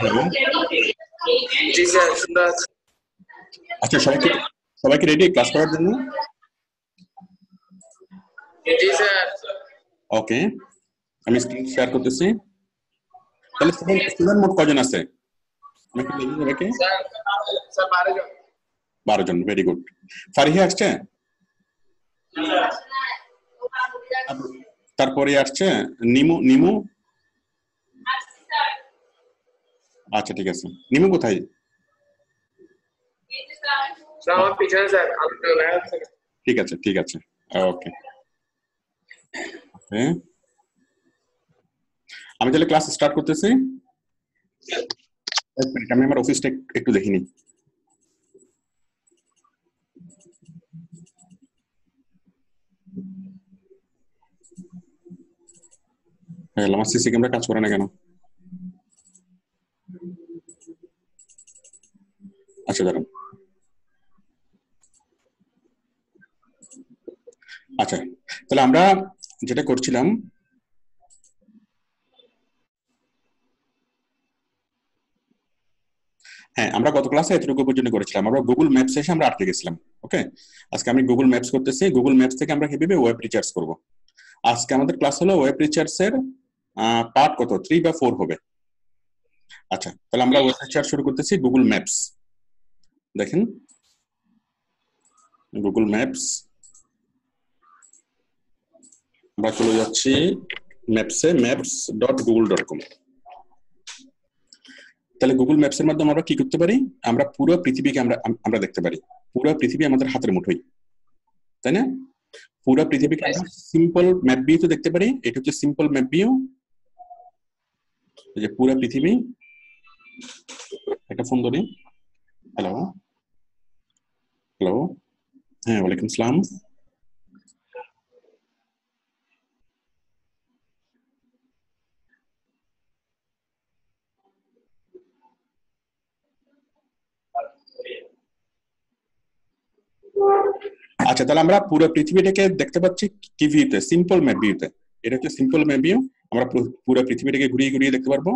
Hello. জি sir, শুনতে পাচ্ছি। আচ্ছা, সবাইকে রেডি ক্লাস করার জন্য? জি স্যার। ওকে, আমি স্ক্রিন শেয়ার করতেছি। তাহলে স্টুডেন্ট মোট কজন আছে? আমি একটু দেখি সবাইকে। স্যার 12 জন। 12 জন, ভেরি গুড। ফারিহা আসছে? তারপরে আসছে নিমু। আচ্ছা, ঠিক আছে। নিমু কোথায়? স্যার আমার পিছনে স্যার, ঠিক আছে, ঠিক আছে। ওকে, আমি তাহলে ক্লাস স্টার্ট করতেছি। এক মিনিট, আমি আমার অফিসটা একটু দেখিনি। আমার সিসি ক্যামেরা কাজ করে না কেন? আচ্ছা, দাঁড়ান। আচ্ছা, তাহলে আমরা যেটা করছিলাম, হ্যাঁ, আমরা গত ক্লাসে এতটুকু পর্যন্ত করেছিলাম। আমরা গুগল ম্যাপস এসে আমরা আটকে গেছিলাম। ওকে, আজকে আমি গুগল ম্যাপস করতেছি। গুগল ম্যাপস থেকে আমরা কিভাবে ওয়েব রিসার্চ করব। আজকে আমাদের ক্লাস হলো ওয়েব রিসার্চ এর পার্ট কত, 3 বা 4 হবে। আচ্ছা, তাহলে আমরা ওয়েব রিসার্চ শুরু করতেছি গুগল ম্যাপস। দেখেন, গুগল ম্যাপস, আমরা চলে যাচ্ছি ম্যাপসে, maps.google.com। তাহলে গুগল ম্যাপস এর মাধ্যমে আমরা কি করতে পারি? আমরা পুরো পৃথিবীকে আমরা দেখতে পারি। পুরো পৃথিবী আমাদের হাতের মুঠোয়, তাই না? পুরো পৃথিবীকে আমরা সিম্পল ম্যাপ ভিউ তো দেখতে পারি। এটা হচ্ছে সিম্পল ম্যাপ ভিউ। এই যে পুরো পৃথিবী। একটা ফোন ধরি। Hello, hello. হ্যাঁ, ওয়ালাইকুম আসসালাম। আচ্ছা, তাহলে আমরা পুরো পৃথিবীটাকে দেখতে পাচ্ছি কি ভিউতে? সিম্পল ম্যাপ ভিউতে। এটা হচ্ছে সিম্পল ম্যাপ ভিউ। আমরা পুরো পৃথিবীটাকে ঘুরিয়ে ঘুরিয়ে দেখতে পারবো।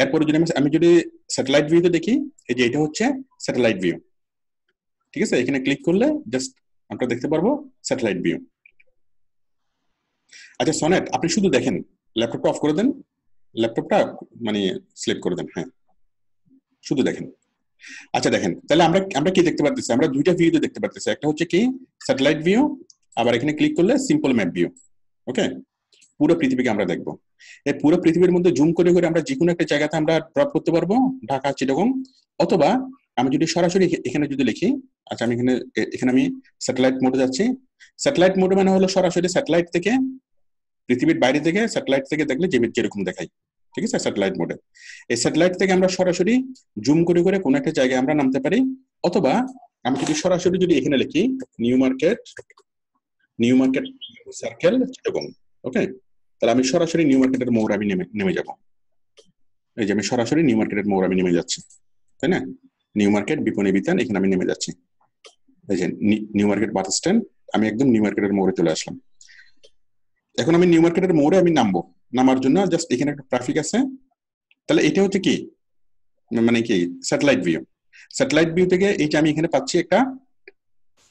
এরপরে যদি আমি যদি স্যাটেলাইট ভিউতে দেখি, এই যে এটা হচ্ছে স্যাটেলাইট ভিউ। ঠিক আছে, এখানে ক্লিক করলে জাস্ট আমরা দেখতে পারবো স্যাটেলাইট ভিউ। আচ্ছা সনেট, আপনি শুধু দেখেন, ল্যাপটপটা অফ করে দেন, ল্যাপটপটা মানে সিলেক্ট করে দেন। হ্যাঁ, শুধু দেখেন। আচ্ছা দেখেন, তাহলে আমরা আমরা কি দেখতে পাচ্ছি? আমরা দুইটা ভিউতে দেখতে পাচ্ছি। একটা হচ্ছে কি স্যাটেলাইট ভিউ, আবার এখানে ক্লিক করলে সিম্পল ম্যাপ ভিউ। ওকে, পুরো পৃথিবীকে আমরা দেখবো। এই পুরো পৃথিবীর মধ্যে জুম করে করে আমরা যে কোনো একটা জায়গাতে আমরা ড্রপ করতে পারবো, ঢাকা, চিটাগং। অথবা আমি যদি সরাসরি এখানে যদি লিখি, আচ্ছা আমি এখানে আমি স্যাটেলাইট মোডে যাচ্ছি। স্যাটেলাইট মোডে মানে হলো সরাসরি স্যাটেলাইট থেকে, পৃথিবীর বাইরে থেকে স্যাটেলাইট থেকে দেখলে যেরকম দেখায়। ঠিক আছে, স্যাটেলাইট মোডে। এই স্যাটেলাইট থেকে আমরা সরাসরি জুম করে করে কোনো একটা জায়গায় আমরা নামতে পারি। অথবা আমি যদি সরাসরি যদি এখানে লিখি নিউ মার্কেট সার্কেল চিটাগং। ওকে, তাহলে আমি সরাসরি নিউ মার্কেটের মোড় আমি নেমে যাব। এই যে আমি সরাসরি নিউ মার্কেটের মোড় আমি নেমে যাচ্ছি, তাই না? নিউ মার্কেট বিপণী বিতান, এখানে আমি নেমে যাচ্ছি। এই যে নিউ মার্কেট বাস স্ট্যান্ড, আমি একদম নিউ মার্কেটের মোড়ে চলে আসলাম। এখন আমি নিউ মার্কেটের মোড়ে আমি নামবো। নামার জন্য জাস্ট এখানে একটা ট্রাফিক আছে। তাহলে এটা হচ্ছে কি, মানে কি স্যাটেলাইট ভিউ। স্যাটেলাইট ভিউ থেকে এই যে আমি এখানে পাচ্ছি একটা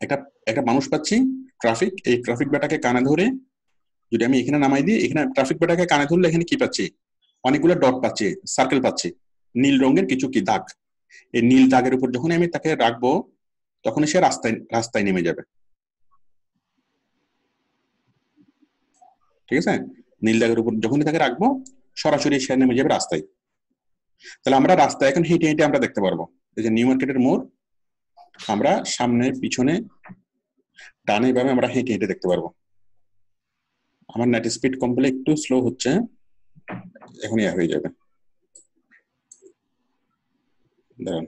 একটা একটা মানুষ পাচ্ছি, ট্রাফিক। এই ট্রাফিক ব্যাটাকে কানে ধরে যদি আমি এখানে নামাই দিই, এখানে ট্রাফিক ব্যাটাকে কানে ধরলে এখানে কি পাচ্ছি? অনেকগুলো ডট পাচ্ছি, সার্কেল পাচ্ছি, নীল রঙের কিছু কি দাগ। এই নীল দাগের উপর যখন আমি তাকে রাখবো, তখন সে রাস্তায় নেমে যাবে। ঠিক আছে, নীল দাগের উপর যখনই তাকে রাখবো, সরাসরি সে নেমে যাবে রাস্তায়। তাহলে আমরা রাস্তায় এখন হেঁটে হেঁটে আমরা দেখতে পারবো। এই যে নিউ মার্কেটের মোড়, আমরা সামনে পিছনে ডানে বামে আমরা হেঁটে হেঁটে দেখতে পারবো। আমার নেট স্পিড কমপ্লে একটু স্লো হচ্ছে, এখনই হয়ে যাবে। দাঁড়ান,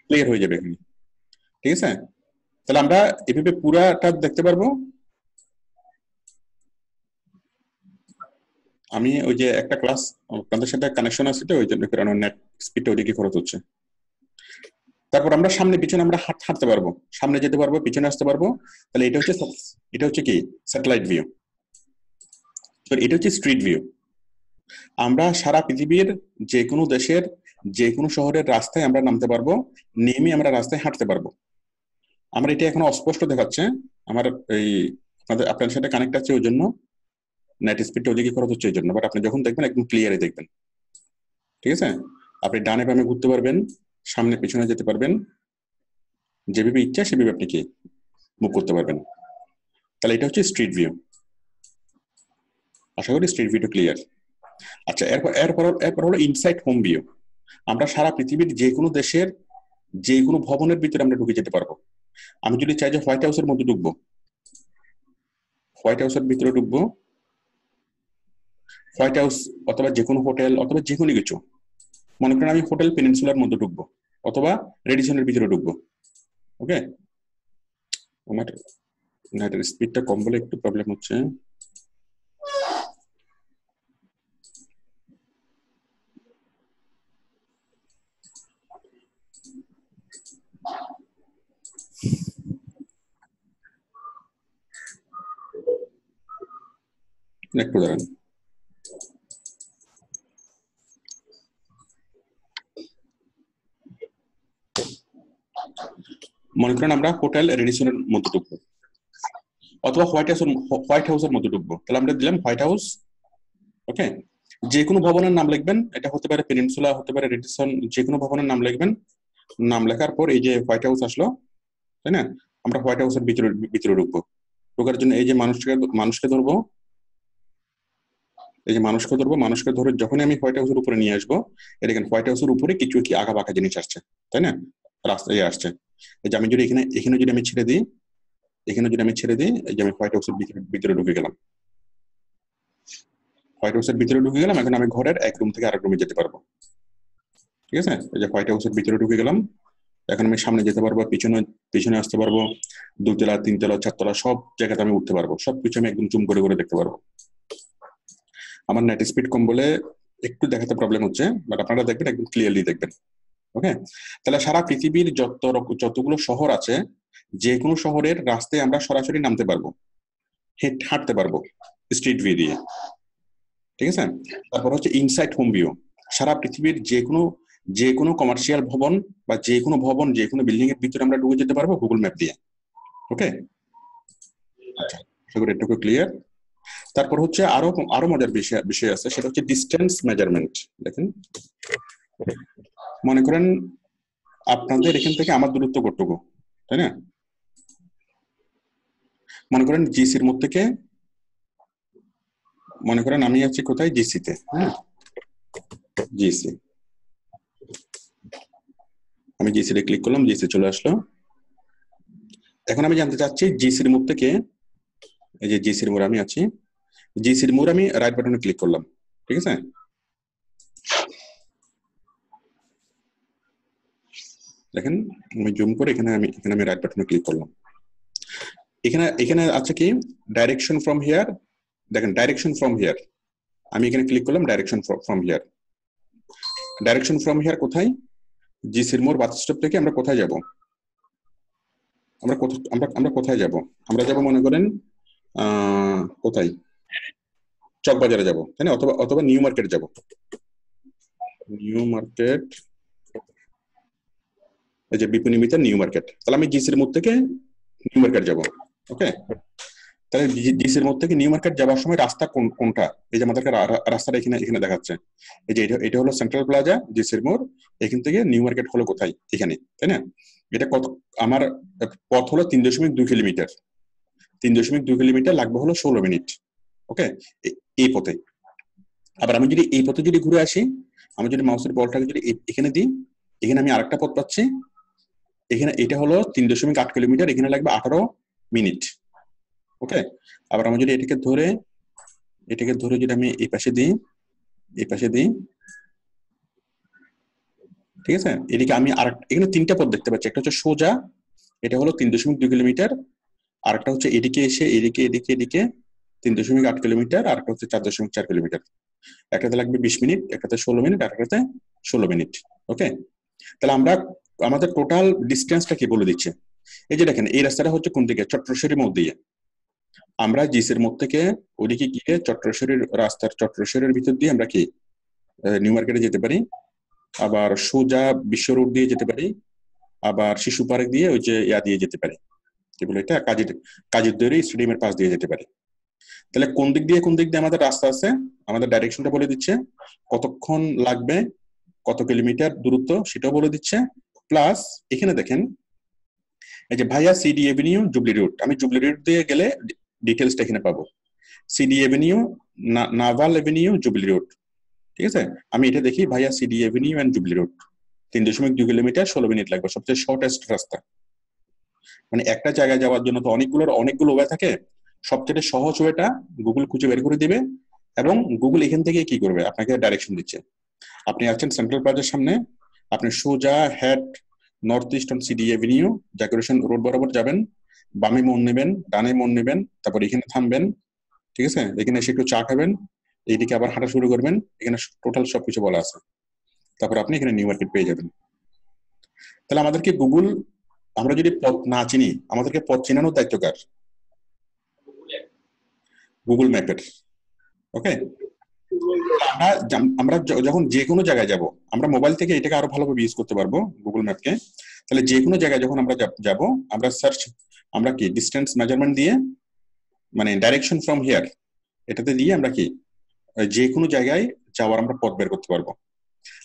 ক্লিয়ার হয়ে যাবে এখানে। ঠিক আছে, তাহলে আমরা এভাবে পুরাটা দেখতে পারবো। আমি ওই যে একটা ক্লাস আপনাদের সাথে কানেকশন আছে, তো ওই জন্য কারণ নেট স্পিডটা ওইদিকে খরচ হচ্ছে। তারপর আমরা সামনে পিছনে আমরা হাঁটতে পারবো, সামনে যেতে পারবো, পিছনে আসতে পারবো। তাহলে এটা হচ্ছে কি স্যাটেলাইট ভিউ। তো এটা হচ্ছে স্ট্রিট ভিউ। আমরা সারা পৃথিবীর যে কোনো দেশের যে কোনো শহরের রাস্তায় আমরা নামতে পারবো, নেমে আমরা রাস্তায় হাঁটতে পারবো। আমার এটা এখন অস্পষ্ট দেখাচ্ছে, আমার এই আপনার সাথে কানেক্ট আছে ওই জন্য, নেট স্পিডটা ওদিকে খরচ হচ্ছে এই জন্য, বাট আপনি যখন দেখবেন একদম ক্লিয়ারই দেখবেন। ঠিক আছে, আপনি ডানে বামে ঘুরতে পারবেন, সামনে পিছনে যেতে পারবেন, যেভাবে ইচ্ছা সেভাবে আপনি কি মুভ করতে পারবেন। তাহলে এটা হচ্ছে স্ট্রিট ভিউ। আশা করি স্ট্রিট ভিউটা ক্লিয়ার। আচ্ছা, এরপর হলো ইনসাইড হোম ভিউ। আমরা সারা পৃথিবীর যে কোনো দেশের যে কোনো ভবনের ভিতরে আমরা ঢুকে যেতে পারবো। আমি যদি চাই যে হোয়াইট হাউসের মধ্যে ঢুকবো, হোয়াইট হাউসের ভিতরে ঢুকবো, হোয়াইট হাউস অথবা যে কোনো হোটেল অথবা যে কোনো কিছু, মনে করেন আমি হোটেল পেনিনসুলার মধ্যে ঢুকবো অথবা রেডিসনের ভিতরে ঢুকবো। ওকে, আমার নেটের স্পিডটা কম বলে একটু প্রবলেম হচ্ছে। একটু দাঁড়ান। মনে করেন আমরা হোটেল রেডিসনের মধ্যে ঢুকবো অথবা হোয়াইট হাউসের মধ্যে ঢুকবো, তাহলে আমরা দিলাম হোয়াইট হাউস। ওকে, যে কোনো ভবনের নাম লিখবেন, এটা হতে পারে পেনিনসুলা, হতে পারে রেডিসন, যে কোনো ভবনের নাম লিখবেন। নাম লেখার পর এই যে হোয়াইট হাউস আসলো, তাই না? আমরা হোয়াইট হাউসের ভিতরে ঢুকবো। ঢোকার জন্য এই যে মানুষকে ধরবো, এই যে মানুষকে ধরে যখনই আমি হোয়াইট হাউসের উপরে নিয়ে আসবো, দেখেন হোয়াইট হাউসের উপরে কিছু কি আঁকা বাঁকা জিনিস আসছে, তাই না? রাস্তায় আসছে। এই যে আমি যদি এখানে যদি আমি ছেড়ে দিই, এই যে আমি হোয়াইট হাউসের ভিতরে ঢুকে গেলাম। হোয়াইট হাউসের ভিতরে ঢুকে গেলাম, এখন আমি ঘরের এক রুম থেকে আরেক রুমে যেতে পারবো। ঠিক আছে, এই যে হোয়াইট হাউসের ভিতরে ঢুকে গেলাম, এখন আমি সামনে যেতে পারবো, পিছনে আসতে পারবো, 2 তলা 3 তলা 4 তলা সব জায়গাতে আমি উঠতে পারবো, সবকিছু আমি একদম জুম করে দেখতে পারবো। আমার নেট স্পিড কম বলে একটু দেখাতে প্রবলেম হচ্ছে, বাট আপনারা দেখবেন একদম ক্লিয়ারলি দেখবেন। ওকে, তাহলে সারা পৃথিবীর যতগুলো শহর আছে, যে কোনো শহরের রাস্তায় আমরা সরাসরি নামতে পারবো, হাঁটতে পারবো স্ট্রিট ভিউ দিয়ে। ঠিক আছে, তারপর হচ্ছে ইনসাইড হোম ভিউ। সারা পৃথিবীর যে কোনো কমার্শিয়াল ভবন বা যে কোনো বিল্ডিং এর ভিতরে আমরা ঢুকে যেতে পারবো গুগল ম্যাপ দিয়ে। ওকে, আচ্ছা, সেগুলো একটু ক্লিয়ার। তারপর হচ্ছে আরো মজার বিষয় আছে, সেটা হচ্ছে ডিস্টেন্স মেজারমেন্ট। দেখেন, মনে করেন আপনাদের এখান থেকে আমার দূরত্ব কতটুকু, তাই না? মনে করেন জিসির মধ্যে থেকে, মনে করেন আমি আছি কোথায়, জিসিতে। হ্যাঁ, জিসি, আমি জিসিতে ক্লিক করলাম, জিসি চলে আসলো। এখন আমি জানতে চাচ্ছি জিসির মধ্যে থেকে, এই যে জিসির মোড় আমি আছি, জিসির মোড় আমি রাইট বাটনে ক্লিক করলাম। ঠিক আছে, দেখেন আমি জুম করে এখানে আমি রাইট বাটনে ক্লিক করলাম। এখানে আছে কি ডাইরেকশন ফ্রম হিয়ার। দেখেন ডাইরেকশন ফ্রম হিয়ার, আমি এখানে ক্লিক করলাম direction from here. Direction from here কোথায়? জিসির মোড় বাস স্টপ থেকে আমরা কোথায় যাব? আমরা কোথায় যাব? আমরা যাব মনে করেন কোথায়, চকবাজারে যাব, তাই না? অথবা নিউ মার্কেট যাব। নিউ মার্কেট, এই যে বিপণী মিতার নিউ মার্কেট। তাহলে আমি জিসির মোড় থেকে নিউ মার্কেট যাব। ওকে, তাহলে ডিসির মধ্যে থেকে নিউ মার্কেট যাওয়ার সময় রাস্তা কোনটা? এই যে আমাদেরকে রাস্তাটা এখানে দেখাচ্ছে, এই যে এটা হলো সেন্ট্রাল প্লাজা ডিসির মোড়, এখান থেকে নিউ মার্কেট হলো কোথায়, এখানে, তাই না? এটা কত, আমার পথ হলো 3.2 কিলোমিটার। 3.2 কিলোমিটার লাগবে হলো 16 মিনিট। ওকে, এই পথে। আবার আমি যদি এই পথে যদি ঘুরে আসি, আমি যদি মাউসের বলটাকে যদি এখানে দিই, এখানে আমি আরেকটা পথ পাচ্ছি। এখানে এটা হলো 3.8 কিলোমিটার, এখানে লাগবে 18 মিনিট। ওকে, আবার আমি যদি এটাকে ধরে যদি আমি এই পাশে দিই, ঠিক আছে, এদিকে আমি এখানে 3টা পথ দেখতে পাচ্ছি। একটা হচ্ছে সোজা, এটা হলো 3.2 কিলোমিটার। আরেকটা হচ্ছে এদিকে এসে এদিকে 3.8 কিলোমিটার। আর একটা হচ্ছে 4.4 কিলোমিটার। একটাতে লাগবে 20 মিনিট, একটাতে 16 মিনিট, আর একটাতে 16 মিনিট। ওকে, তাহলে আমাদের টোটাল ডিস্টেন্সটা কি বলে দিচ্ছে। এই যে দেখেন, এই রাস্তাটা হচ্ছে কোন দিকে, চট্টগ্রামের মোড় দিয়ে। আমরা জিসের মোড় থেকে ওদিকে গিয়ে চট্টশ্বরীর রাস্তার চট্টশ্বরের ভিতর দিয়ে আমরা কি নিউ মার্কেটে যেতে পারি, আবার সোজা বিশ্ব রোড দিয়ে যেতে পারি, আবার শিশু পার্ক দিয়ে ওই যে ইয়া দিয়ে যেতে পারি, কি বলে এটা, কাজের দৈরি স্টেডিয়ামের পাশ দিয়ে যেতে পারি। তাহলে কোন দিক দিয়ে আমাদের রাস্তা আছে, আমাদের ডাইরেকশনটা বলে দিচ্ছে, কতক্ষণ লাগবে, কত কিলোমিটার দূরত্ব সেটাও বলে দিচ্ছে। প্লাস এখানে দেখেন এই যে ভাইয়া সিডি এভিনিউ জুবলি রোড, আমি জুবলি রোড দিয়ে গেলে ডিটেলসটা এখানে পাবো। CD Avenue, Naval Avenue, Jubilee Road, ঠিক আছে। আমি এটা দেখি ভাইয়া CD Avenue and Jubilee Road 3.2 kilometre, 16 minute লাগবে, সবচেয়ে শর্টেস্ট রাস্তা। মানে একটা জায়গায় যাওয়ার জন্য তো অনেকগুলো ওয়ে থাকে, সবচেয়ে সহজ ওয়েটা গুগল খুঁজে বের করে দিবে, এবং গুগল এখান থেকে কি করবে, আপনাকে ডাইরেকশন দিচ্ছে। আপনি আছেন সেন্ট্রাল প্লাজার সামনে, আপনি সোজা head north east on CD Avenue decoration road বরাবর যাবেন, বামে মোড় নেবেন, ডানে মোড় নেবেন, তারপর এখানে থামবেন, ঠিক আছে, এখানে এসে একটু চা খাবেন, এইদিকে আবার হাঁটা শুরু করবেন, এখানে টোটাল সবকিছু বলা আছে, তারপর আপনি এখানে নিউ মার্কেট পেয়ে যাবেন। তাহলে আমাদেরকে গুগল, আমরা যদি পথ না চিনি, আমাদেরকে পথ চেনানোর দায়িত্ব কার? গুগল ম্যাপের। ওকে, আমরা যখন যে কোনো জায়গায় যাব, আমরা মোবাইল থেকে এটাকে আরো ভালোভাবে ইউজ করতে পারবো গুগল ম্যাপকে। তাহলে যে কোনো জায়গায় যখন আমরা যাব, আমরা সার্চ, আমরা কি ডিস্টেন্স মেজারমেন্ট দিয়ে, মানে ডাইরেকশন ফ্রম হিয়ার, এটাতে দিয়ে আমরা কি যে কোনো জায়গায় যাওয়ার আমরা পথ বের করতে পারবো।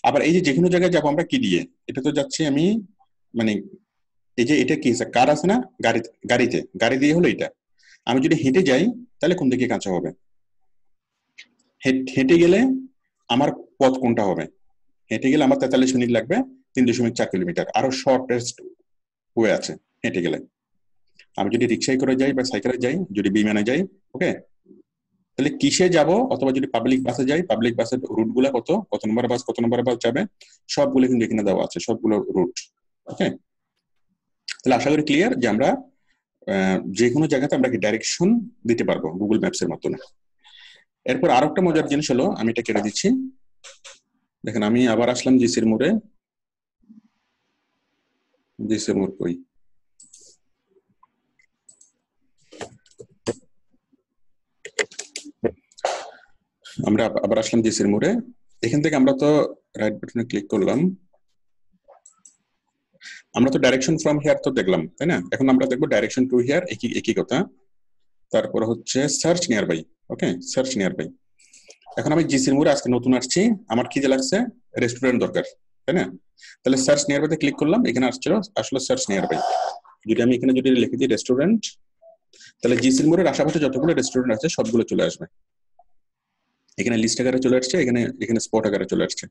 আবার এই যে কোনো জায়গায় যাবো আমরা কি দিয়ে, এটা তো যাচ্ছি আমি, মানে এই যে এটা কি কার আছে না, গাড়ি দিয়ে হলো এটা। আমি যদি হেঁটে যাই তাহলে কোন দিকে কাঁচা হবে, হেঁটে গেলে আমার পথ কোনটা হবে? হেঁটে গেলে আমার 43 মিনিট লাগবে, 3.4 কিলোমিটার, আরো শর্টেস্ট ওয়ে আছে হেঁটে গেলে। আমি যদি রিক্সায় করে যাই বা সাইকেলে যাই, যদি বিমানে যাই, ওকে, তাহলে কিসে যাব, অথবা যদি পাবলিক বাসে যাই, পাবলিক বাসের রুট গুলা কত নম্বর বাস যাবে, সবগুলো কিন্তু এখানে দেওয়া আছে, সবগুলো রুট। ওকে, তাহলে আশা করি ক্লিয়ার যে আমরা যে কোনো জায়গাতে আমরা কি ডাইরেকশন দিতে পারবো গুগল ম্যাপস এর মাধ্যমে। এরপর আরো একটা মজার জিনিস হলো, আমি এটা কেটে দিচ্ছি, দেখেন আমি আবার আসলাম জিসির মোড়ে, জিসির মোড় কই, আমরা আবার আসলাম জিসির মোড়ে। এখান থেকে আমরা তো রাইট বাটনে ক্লিক করলাম, আমরা তো ডাইরেকশন ফ্রম হিয়ার তো দেখলাম, তাই না? এখন আমরা দেখবো ডাইরেকশন টু হিয়ার, একই কথা। তারপর হচ্ছে search nearby. Okay, search nearby. এখন আমি জিসির মোড়ে আজকে নতুন আসছি, আমার খিদে লাগছে, রেস্টুরেন্ট দরকার, তাই না? তাহলে সার্চ নিয়ার বাইতে ক্লিক করলাম, এখানে আসলে সার্চ নিয়ার বাই। যদি আমি এখানে যদি লিখে দিই রেস্টুরেন্ট, তাহলে জিসির মোড়ের আশেপাশে যতগুলো রেস্টুরেন্ট আছে সবগুলো চলে আসবে। এখানে লিস্ট আকারে চলে আসছে, এখানে স্পট আকারে চলে আসছে।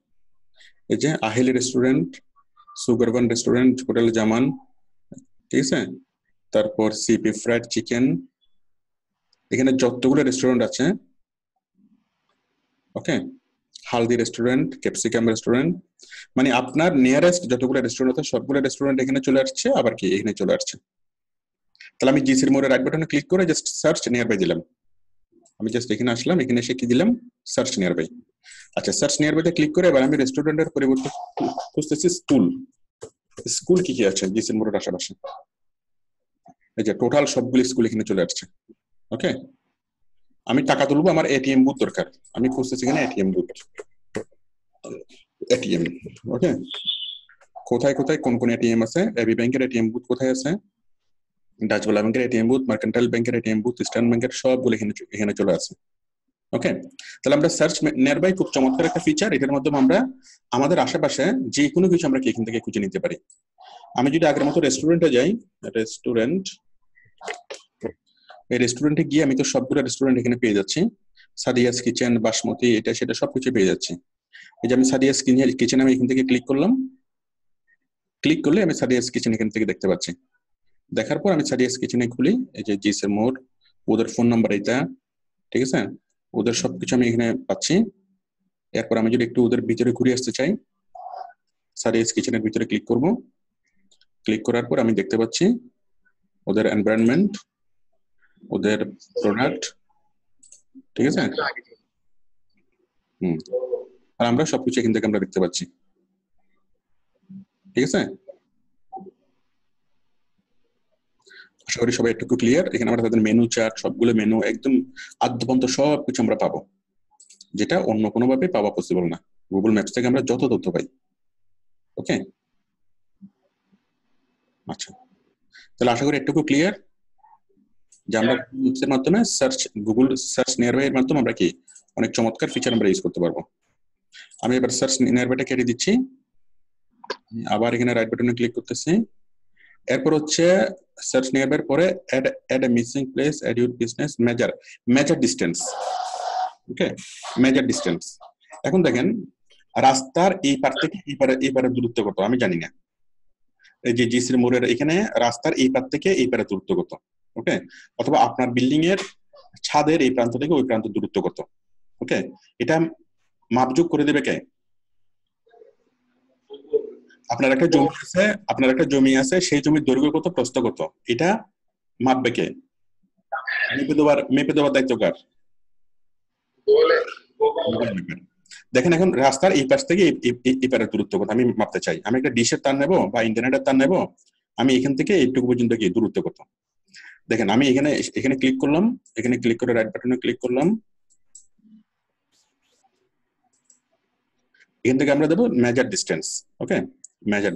এই যে আহেলি রেস্টুরেন্ট, সুগারবান রেস্টুরেন্ট, হোটেল জামান, ঠিক আছে, তারপর সিপি ফ্রাইড চিকেন, এখানে যতগুলো রেস্টুরেন্ট আছে, ওকে, হালদি রেস্টুরেন্ট, ক্যাপসিকাম রেস্টুরেন্ট, মানে আপনার নিয়ারেস্ট যতগুলো রেস্টুরেন্ট আছে সবগুলো রেস্টুরেন্ট এখানে চলে আসছে, আবার কি এখানে চলে আসছে। তাহলে আমি জিসির মোড়ে রাইট বাটনে ক্লিক করে জাস্ট সার্চ নিয়ার বাই দিলাম, আমি জাস্ট এখানে আসলাম, এখানে এসে কি দিলাম, সার্চ নিয়ার বাই। আচ্ছা, সার্চ নিয়ার বাইতে ক্লিক করে এবার আমি রেস্টুরেন্টের পরিবর্তে খুঁজতেছি স্কুল কি কি আছে জিসির মোড়ের আশেপাশে, এই যে টোটাল সবগুলো স্কুল এখানে চলে আসছে। ওকে, আমি টাকা তুলবো, আমার এটিএম বুথ দরকার, আমি খুঁজতেছি এখানে এটিএম বুথ, এটিএম। ওকে, কোথায় কোন কোন এটিএম আছে, এবি ব্যাংকের এটিএম বুথ কোথায় আছে, ডাচবালা ব্যাংকের এটিএম বুথ, মার্কেন্টাইল ব্যাংকের এটিএম বুথ, ইস্টার্ন ব্যাংকের, সবগুলো এখানে চলে আসে। ওকে, তাহলে আমরা সার্চ নিয়ারবাই খুব চমৎকার একটা ফিচার, এটার মাধ্যমে আমরা আমাদের আশেপাশে যে কোনো কিছু আমরা এখান থেকে খুঁজে নিতে পারি। আমি যদি আগের মতো রেস্টুরেন্টে যাই, রেস্টুরেন্ট, এই রেস্টুরেন্টে গিয়ে আমি তো সবগুলো রেস্টুরেন্ট এখানে পেয়ে যাচ্ছি, সাদিয়াস কিচেন, বাসমতি, এটা সেটা সবকিছু পেয়ে যাচ্ছি। এই যে আমি সাদিয়াস কিচেন, আমি এখান থেকে ক্লিক করলাম, ক্লিক করলে আমি সাদিয়াস কিচেন এখান থেকে দেখতে পাচ্ছি। দেখার পর আমি সাদিয়াস কিচেনে খুলি, এই যে জিসের মোড়, ওদের ফোন নাম্বার এটা, ঠিক আছে, ওদের সবকিছু আমি এখানে পাচ্ছি। এরপর আমি যদি একটু ওদের ভিতরে ঘুরে আসতে চাই, সাদিয়াস কিচেনের ভিতরে ক্লিক করব, ক্লিক করার পর আমি দেখতে পাচ্ছি ওদের এনভায়রনমেন্ট, ওদের প্রোডাক্ট, ঠিক আছে, আর আমরা সবকিছু এখান থেকে আমরা দেখতে পাচ্ছি, ঠিক আছে। আশা করি সবাই একটু ক্লিয়ার। এখানে আমরা তাদের মেনু চার্ট, সবগুলো মেনু একদম আদ্যপন্ত সবকিছু আমরা পাবো, যেটা অন্য কোনোভাবে পাওয়া পসিবল না। গুগল ম্যাপস থেকে আমরা যত তথ্য পাই। ওকে, আচ্ছা, তাহলে আশা করি একটু ক্লিয়ার যে আমরা ম্যাপস এর মাধ্যমে গুগল সার্চ নিয়ারবাই এর মাধ্যমে আমরা কি অনেক চমৎকার ফিচার আমরা ইউজ করতে পারবো। আমি এবার সার্চ নিয়ারবাইটা কেটে দিচ্ছি, আবার এখানে রাইট বাটনে ক্লিক করতেছি। এরপর হচ্ছে সার্চ নিয়ারবাই পরে add a missing place, add your business, measure distance. Okay, measure distance. এখন দেখেন রাস্তার এই পার থেকে এই পারের দূরত্ব কত আমি জানি না। এই যে জিসির মোড়ের এখানে রাস্তার এই পার থেকে এই পারের দূরত্ব কত। ওকে, অথবা আপনার বিল্ডিং এর ছাদের এই প্রান্ত থেকে ওই প্রান্তের দূরত্ব কত। ওকে, এটা মাপযোগ করে দেবে কে? আপনার একটা জমি আছে, সেই জমির দৈর্ঘ্য কত, প্রস্থ কত, এটা মাপবে কে? মেপে দেওয়ার দায়িত্ব কার? দেখেন এখন রাস্তার এই পাশ থেকে এই পারের দূরত্ব কত আমি মাপতে চাই। আমি একটা ডিশের তার নেব বা ইন্টারনেটের তার নেব, আমি এখান থেকে এইটুকু পর্যন্ত কি দূরত্ব কত। দেখেন আমি এখানে ক্লিক করলাম, এখানে ক্লিক করে রাইট বাটনে ক্লিক করলাম, এখান থেকে আমরা দেবো মেজার ডিস্টেন্স। ওকে, মেজার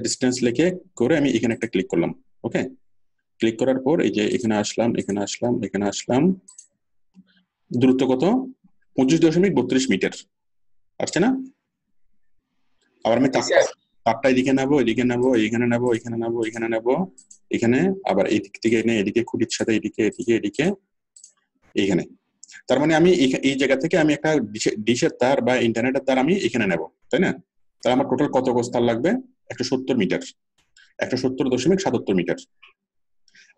ডিস্টেন্স লিখে করে আমি এখানে একটা ক্লিক করলাম। ওকে, ক্লিক করার পর এই যে এখানে আসলাম, দূরত্ব কত? 25.32 মিটার আসছে না? আবার আমি তারটা এদিকে নেবো, এখানে নেবো, এখানে আবার এই দিক থেকে এনে এদিকে খুঁটির সাথে এদিকে এইখানে। তার মানে আমি এই জায়গা থেকে আমি একটা ডিশের তার বা ইন্টারনেটের তার আমি এখানে নেব, তাই না? তাহলে আমার টোটাল কত গজ তার লাগবে? 170 মিটার, 170.77 মিটার।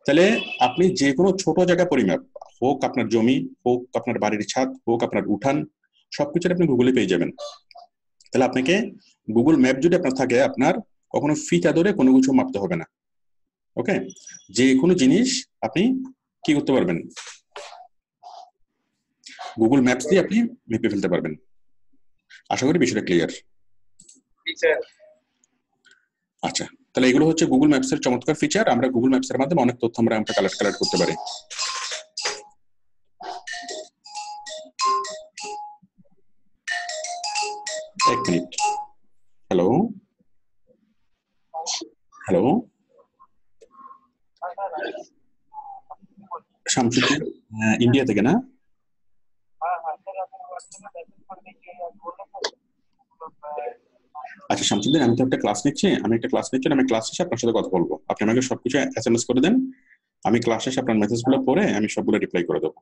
তাহলে আপনি যে কোনো ছোট জায়গা পরিমাপ, হোক আপনার জমি, হোক আপনার বাড়ির ছাদ, হোক আপনার উঠান, সবকিছু আপনি গুগলে পেয়ে যাবেন। তাহলে আপনাকে গুগল ম্যাপ যদি আপনার থাকে, আপনার কখনো ফিতা ধরে কোনো কিছু মাপতে হবে না। ওকে, যে কোনো জিনিস আপনি কি করতে পারবেন, গুগল ম্যাপস দিয়ে আপনি মেপে ফেলতে পারবেন। আশা করি বিষয়টা ক্লিয়ার। আচ্ছা, তাহলে এগুলো হচ্ছে গুগল ম্যাপস এর চমৎকার ফিচার। আমরা গুগল ম্যাপস এর মাধ্যমে অনেক তথ্য আমরা কালেক্ট করতে পারি। এক মিনিট, হ্যালো শামসুদ্দিন, ইন্ডিয়া থেকে না? আচ্ছা শামসুদ্দিন, আমি একটা ক্লাস নিচ্ছি, আমি ক্লাস শেষে আপনার সাথে কথা বলবো। আপনি আমাকে সবকিছু এসএমএস করে দেন, আমি ক্লাস শেষে আপনার মেসেজগুলো পড়ে আমি সবগুলো রিপ্লাই করে দেবো।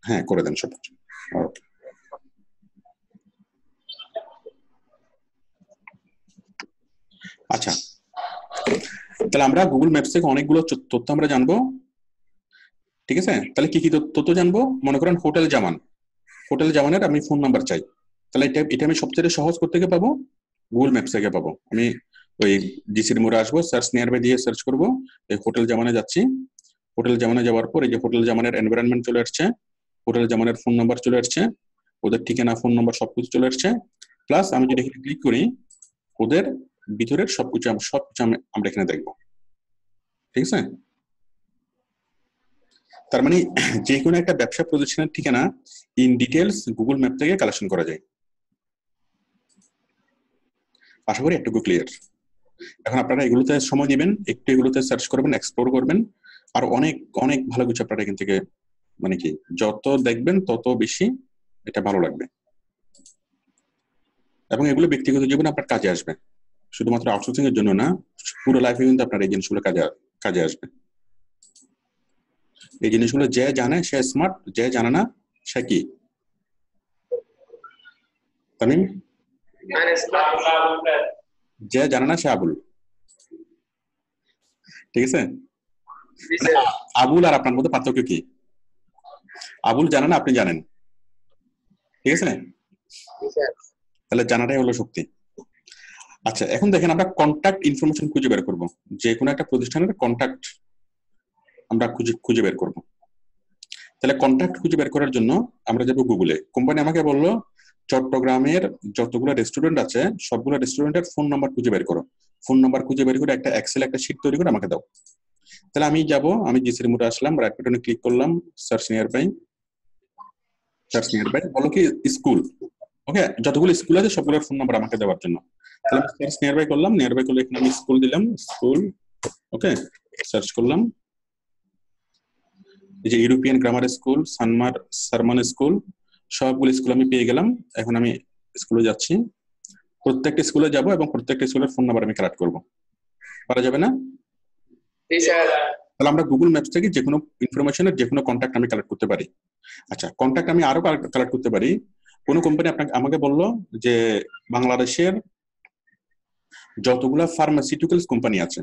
হ্যাঁ, করে দেন সব। ওকে, আচ্ছা, তাহলে আমরা গুগল ম্যাপস থেকে অনেকগুলো তথ্য আমরা জানবো। ঠিক আছে, তাহলে কি তথ্য জানবো? মনে করেন হোটেল জামানের আমি ফোন নাম্বার চাই, তাহলে এটা আমি সবচেয়ে সহজ করতে গিয়ে পাবো গুগল ম্যাপস থেকে পাবো। আমি ওই জিসির মোড়ে আসবো, সার্চ নিয়ারবাই দিয়ে সার্চ করবো, এই হোটেল জামানে যাচ্ছি। হোটেল জামানে যাওয়ার পর এই যে হোটেল জামানের এনভায়রনমেন্ট চলে আসছে, হোটেল জামানের ফোন নাম্বার চলে আসছে, ওদের ঠিকানা, ফোন নাম্বার সবকিছু চলে আসছে। প্লাস আমি যদি এখানে ক্লিক করি, ওদের ভিতরের সবকিছু আমরা এখানে দেখবো। ঠিক আছে, তার মানে যে কোনো একটা ব্যবসা প্রতিষ্ঠানের ঠিকানা ইন ডিটেলস গুগল ম্যাপ থেকে কালেকশন করা যায়। আশা করি একটু ক্লিয়ার। এখন আপনারা এগুলোতে সময় দিবেন, একটু এগুলোতে সার্চ করবেন, এক্সপ্লোর করবেন, আর অনেক অনেক ভালো কিছু আপনারা এখান থেকে মানে কি যত দেখবেন তত বেশি এটা ভালো লাগবে, এবং এগুলো ব্যক্তিগত জীবনে আপনার কাজে আসবে। শুধুমাত্র আউটসোর্সিং এর জন্য না, পুরো লাইফে কিন্তু আপনার এই জিনিসগুলো কাজে আসবে। এই জিনিসগুলো যে জানে সে স্মার্ট, যে জানে না সে কি? তামিম, যে জানে না সে আবুল। ঠিক আছে, আবুল আর আপনার মধ্যে পার্থক্য কি? আবুল জানে না, আপনি জানেন। ঠিক আছে, তাহলে জানাটাই হলো শক্তি। আচ্ছা, এখন দেখেন আমরা কন্টাক্ট ইনফরমেশন খুঁজে বের করব, যে কোনো একটা প্রতিষ্ঠানের কন্টাক্ট আমরা খুঁজে বের করব। তাহলে কন্টাক্ট খুঁজে বের করার জন্য আমরা যাবো গুগলে। কোম্পানি আমাকে বললো চট্টগ্রামের যতগুলো রেস্টুরেন্ট আছে সবগুলো রেস্টুরেন্টের ফোন নাম্বার খুঁজে বের করো। ফোন নাম্বার খুঁজে বের করে একটা এক্সেল একটা শীট তৈরি করে আমাকে দাও। তাহলে আমি যাব, আমি জিসির মোড়ে আসলাম, রাইট বাটনে ক্লিক করলাম, সার্চ নিয়ার বাই, বলো কি স্কুল। ওকে, যতগুলো স্কুল আছে সবগুলোর ফোন নাম্বার আমাকে দেওয়ার জন্য। তাহলে আমি সার্চ নিয়ার বাই করলাম, নিয়ার বাই করলে এখানে আমি স্কুল দিলাম, স্কুল। ওকে, সার্চ করলাম, এই যে European grammar school, sermon school, সবগুলো স্কুল আমি পেয়ে গেলাম। এখন আমি স্কুলে যাচ্ছি, প্রত্যেকটা স্কুলে যাব এবং প্রত্যেকটা স্কুলের ফোন নাম্বার আমি কালেক্ট করব। পারা যাবে না? জি স্যার। তাহলে আমরা গুগল ম্যাপস থেকে যে কোনো ইনফরমেশনের যে কোনো কন্ট্যাক্ট আমি কালেক্ট করতে পারি। আচ্ছা, কন্ট্যাক্ট আমি আরো কালেক্ট করতে পারি। কোনো কোম্পানি আমাকে বললো যে বাংলাদেশের যতগুলো ফার্মাসিউটিক্যালস কোম্পানি আছে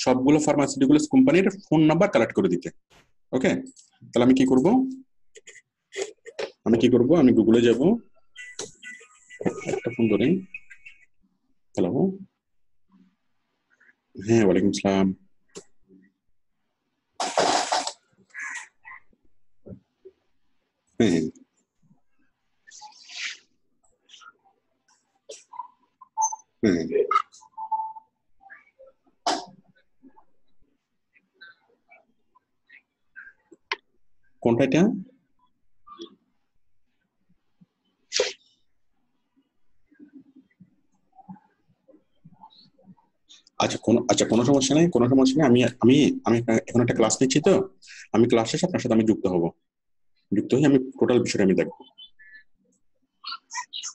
সবগুলো ফার্মাসিউটিক্যালস কোম্পানির ফোন নাম্বার কালেক্ট করে দিতে। ওকে, তাহলে আমি কি করব, আমি গুগলে যাব, একটা ফোন ধরে। হ্যালো, হ্যাঁ ওয়ালাইকুম আসসালাম। হ্যাঁ হ্যাঁ, কোনটা এটা? কোনো সমস্যা নেই, কোনো সমস্যা নেই। আমি আমি আমি এখন একটা ক্লাস নিচ্ছি, তো আমি ক্লাস শেষে আপনার সাথে আমি যুক্ত হয়ে আমি টোটাল বিষয়টা আমি দেখবো।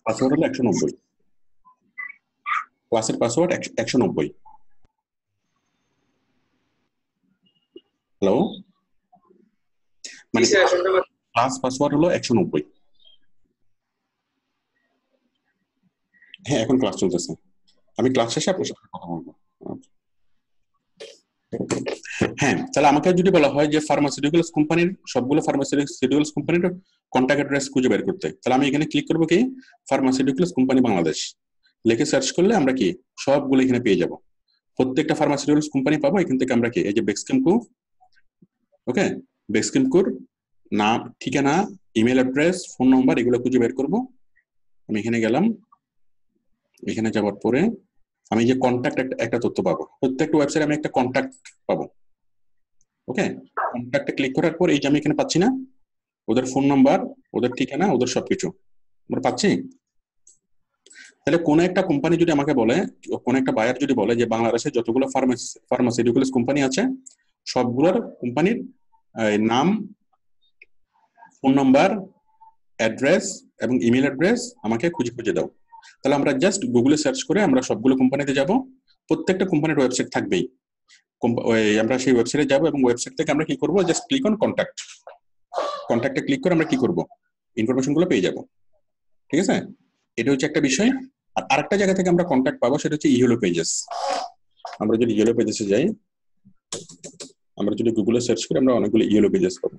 পাসওয়ার্ড হলো 190, ক্লাসের পাসওয়ার্ড 190। হ্যালো, মানে ক্লাস পাসওয়ার্ড হলো 190। হ্যাঁ, এখন ক্লাস চলতেছে, আমি ক্লাস শেষে আপনার সাথে কথা বলবো। হ্যাঁ, তাহলে আমাকে যদি বলা হয় যে ফার্মাসিউটিক্যালস কোম্পানির সবগুলো ফার্মাসিউটিক্যালস কোম্পানির কন্ট্যাক্ট অ্যাড্রেস খুঁজে বের করতে, তাহলে আমি এখানে ক্লিক করবো কি ফার্মাসিউটিক্যালস কোম্পানি বাংলাদেশ লিখে সার্চ করলে আমরা কি সবগুলো এখানে পেয়ে যাব। প্রত্যেকটা ফার্মাসিউটিক্যালস কোম্পানি পাবো এখান থেকে। আমরা কি এই যে বেক্সিমকো, ওকে, বেক্সিমকোর নাম, ঠিকানা, ইমেল অ্যাড্রেস, ফোন নাম্বার এগুলো খুঁজে বের করব। আমি এখানে গেলাম, এখানে যাওয়ার পরে আমি যে কন্ট্যাক্ট একটা তথ্য পাবো, প্রত্যেকটা ওয়েবসাইটে আমি একটা কন্ট্যাক্ট পাবো। ওকে, কন্ট্যাক্টে ক্লিক করার পর এই যে আমি এখানে পাচ্ছি না ওদের ফোন নাম্বার, ওদের ঠিকানা, ওদের সবকিছু আমরা পাচ্ছি। তাহলে কোন একটা কোম্পানি যদি আমাকে বলে, কোন একটা বায়ার যদি বলে যে বাংলাদেশে যতগুলো ফার্মাসিউটিক্যালস কোম্পানি আছে সবগুলোর কোম্পানির নাম, ফোন নাম্বার, অ্যাড্রেস এবং ইমেল অ্যাড্রেস আমাকে খুঁজে দাও, তাহলে আমরা জাস্ট গুগলে সার্চ করে আমরা সবগুলো কোম্পানিতে যাব। প্রত্যেকটা কোম্পানির ওয়েবসাইট থাকবেই, আমরা সেই ওয়েবসাইটে যাব এবং ওয়েবসাইট থেকে আমরা কি করব, জাস্ট ক্লিক অন কন্ট্যাক্টে ক্লিক করে আমরা কি করব, ইনফরমেশন গুলো পেয়ে যাব। ঠিক আছে, এটা হচ্ছে একটা বিষয়। আর আরেকটা জায়গা থেকে আমরা কন্ট্যাক্ট পাবো, সেটা হচ্ছে ইয়েলো পেজেস। আমরা যদি ইয়েলো পেজেসে যাই, আমরা যদি গুগলে সার্চ করি আমরা অনেকগুলো ইয়েলো পেজেস পাবো।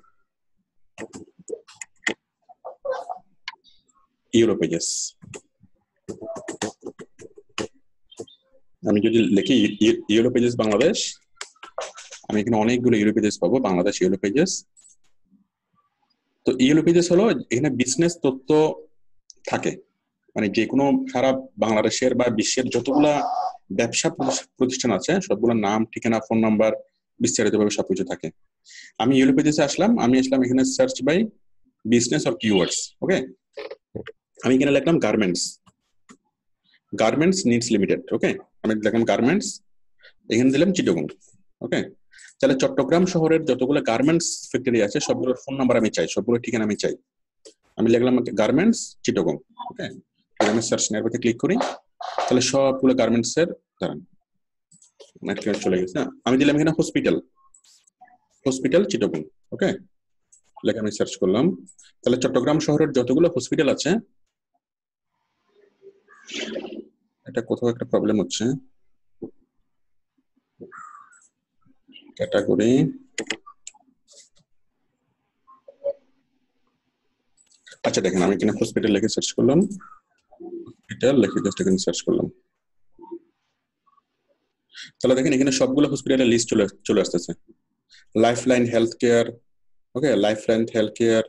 ইয়েলো পেজেস, আমি যদি লিখি ইয়েলো পেজেস বাংলাদেশ, আমি এখানে অনেকগুলো ইয়েলো পেজেস পাবো, বাংলাদেশ ইয়েলো পেজেস। তো ইয়েলো পেজেস হলো এখানে বিজনেস তথ্য থাকে, মানে যে কোনো সারা বাংলাদেশের বা বিশ্বের যতগুলা ব্যবসা প্রতিষ্ঠান আছে সবগুলোর নাম, ঠিকানা, ফোন নাম্বার বিস্তারিতভাবে সবকিছু থাকে। আমি ইয়েলো পেজেসে আসলাম, এখানে search by business or keywords. Okay, আমি এখানে লিখলাম গার্মেন্টস নিডস লিমিটেড। ওকে, আমি লিখলাম গার্মেন্টস, এখানে দিলাম চিটাগং। ওকে, তাহলে চট্টগ্রাম শহরের যতগুলো গার্মেন্টস ফ্যাক্টরি আছে সবগুলোর ফোন নাম্বার আমি চাই, সবগুলো ঠিকানা আমি চাই। আমি লিখলাম গার্মেন্টস চিটাগং। ওকে, আমি সার্চ নেয়ার ক্লিক করি, তাহলে সবগুলো গার্মেন্টস এর দাঁড়ান চলে গেছে। আমি দিলাম এখানে হসপিটাল চিটাগং। ওকে, লেখা আমি সার্চ করলাম, তাহলে চট্টগ্রাম শহরের যতগুলো হসপিটাল আছে, এটা কোথাও একটা প্রবলেম হচ্ছে, ক্যাটাগরি, আচ্ছা দেখেন আমি এখানে হসপিটাল লিখে সার্চ করলাম, হসপিটাল লিখে জাস্ট এখানে সার্চ করলাম, তাহলে দেখেন এখানে সবগুলো হসপিটালের লিস্ট চলে আসতেছে। Lifeline health care, okay, Lifeline health care,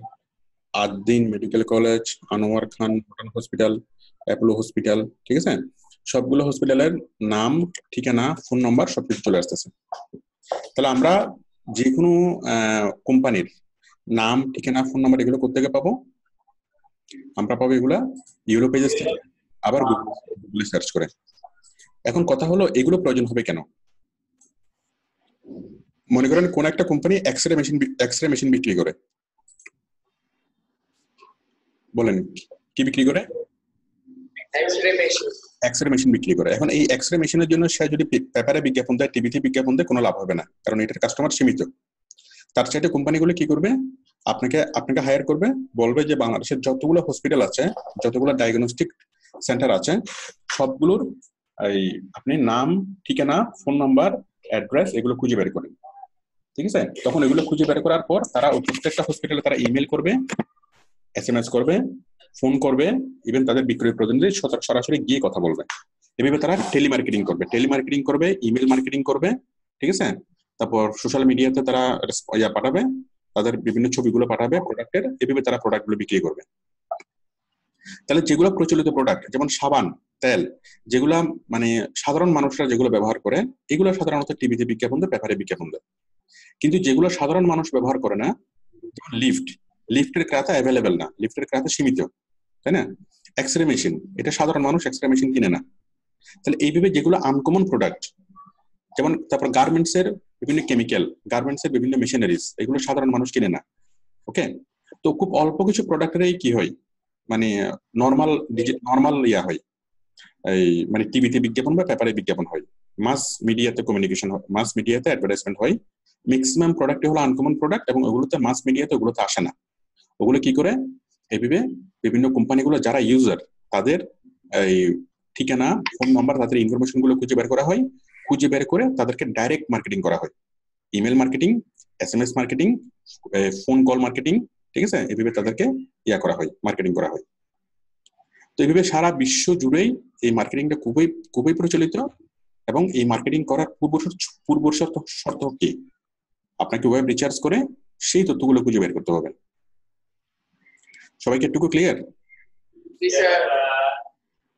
Addin medical college, Anwar Khan modern hospital, Apollo hospital, ঠিক আছে? সবগুলো হসপিটালের নাম, ঠিকানা, ফোন নাম্বার সবকিছু চলে আসতেছে। তাহলে আমরা যে কোনো কোম্পানির নাম, ঠিকানা, ফোন নাম্বার এগুলো কোথেকে পাবো? আমরা পাবো এগুলা ইউরো পেজেস থেকে, আবার গুগলে সার্চ করে। এখন কথা হলো এগুলো প্রয়োজন হবে কেন? মনে করেন কোন একটা কোম্পানি এক্সরে মেশিন বিক্রি করে, বলেন কি বিক্রি করে? এক্সরে মেশিন বিক্রি করে। এখন এই এক্সরে মেশিনের জন্য সে যদি পেপারে বিজ্ঞাপন দেয়, টিভিতে বিজ্ঞাপন দেয়, কোনো লাভ হবে না, কারণ এটার কাস্টমার সীমিত। তার চাইতে কোম্পানিগুলো কি করবে? আপনাকে হায়ার করবে, বলবে যে বাংলাদেশের যতগুলো হসপিটাল আছে, যতগুলো ডায়াগনস্টিক সেন্টার আছে, সবগুলোর এই আপনি নাম, ঠিকানা, ফোন নাম্বার, অ্যাড্রেস এগুলো খুঁজে বের করেন, ঠিক আছে? তখন এগুলো খুঁজে বের করার পর তারা ওই প্রত্যেকটা হসপিটালে তারা ইমেল করবে, SMS করবে, ফোন করবে, ইভেন তাদের বিক্রয় প্রতিনিধি সরাসরি গিয়ে কথা বলবে। এভাবে তারা টেলিমার্কেটিং করবে, ইমেল মার্কেটিং করবে, ঠিক আছে? তারপর সোশ্যাল মিডিয়াতে তারা পাঠাবে, তাদের বিভিন্ন ছবিগুলো পাঠাবে প্রোডাক্টের, এভাবে তারা প্রোডাক্টগুলো বিক্রি করবে। তাহলে যেগুলো প্রচলিত প্রোডাক্ট, যেমন সাবান, তেল, যেগুলা মানে সাধারণ মানুষরা যেগুলো ব্যবহার করে, এগুলো সাধারণত টিভিতে বিজ্ঞাপন দেয়, পেপারে বিজ্ঞাপন দেয়। কিন্তু যেগুলো সাধারণ মানুষ ব্যবহার করে না, যেমন লিফটের ক্রেতা অ্যাভেলেবেল না, লিফটের ক্রেতা সীমিত, তাই না? এক্সরে মেশিন, এটা সাধারণ মানুষ এক্সরে মেশিন কিনে না। তাহলে এইভাবে যেগুলো আনকমন প্রোডাক্ট, যেমন তারপর গার্মেন্টসের বিভিন্ন কেমিক্যাল, গার্মেন্টসের বিভিন্ন মেশিনারিজ, এগুলো সাধারণ মানুষ কিনে না। ওকে, তো খুব অল্প কিছু প্রোডাক্টেরই কি হয়, মানে নর্মাল হয়, এই মানে টিভিতে বিজ্ঞাপন বা পেপারে বিজ্ঞাপন হয়, মাস মিডিয়াতে কমিউনিকেশন হয়, মাস মিডিয়াতে অ্যাডভার্টাইজমেন্ট হয়। ম্যাক্সিমাম প্রোডাক্ট হলো আনকমন প্রোডাক্ট, এবং ওগুলোতে মাস মিডিয়াতে ওগুলোতে আসে না। ওগুলো কি করে? এভাবে বিভিন্ন কোম্পানিগুলো যারা ইউজার, তাদের এই ঠিকানা, ফোন নাম্বার, তাদের ইনফরমেশন গুলো খুঁজে বের করা হয়, খুঁজে বের করে তাদেরকে ডাইরেক্ট মার্কেটিং করা হয়, email marketing, SMS marketing, phone call marketing, ঠিক আছে? এভাবে তাদেরকে করা হয়, মার্কেটিং করা হয়। তো এইভাবে সারা বিশ্ব জুড়েই এই মার্কেটিংটা খুবই খুবই প্রচলিত। এবং এই মার্কেটিং করার পূর্ব শর্ত কি? আপনাকে ওয়েব রিসার্চ করে সেই তথ্যগুলো খুঁজে বের করতে হবে। সবাইকে একটু ক্লিয়ার?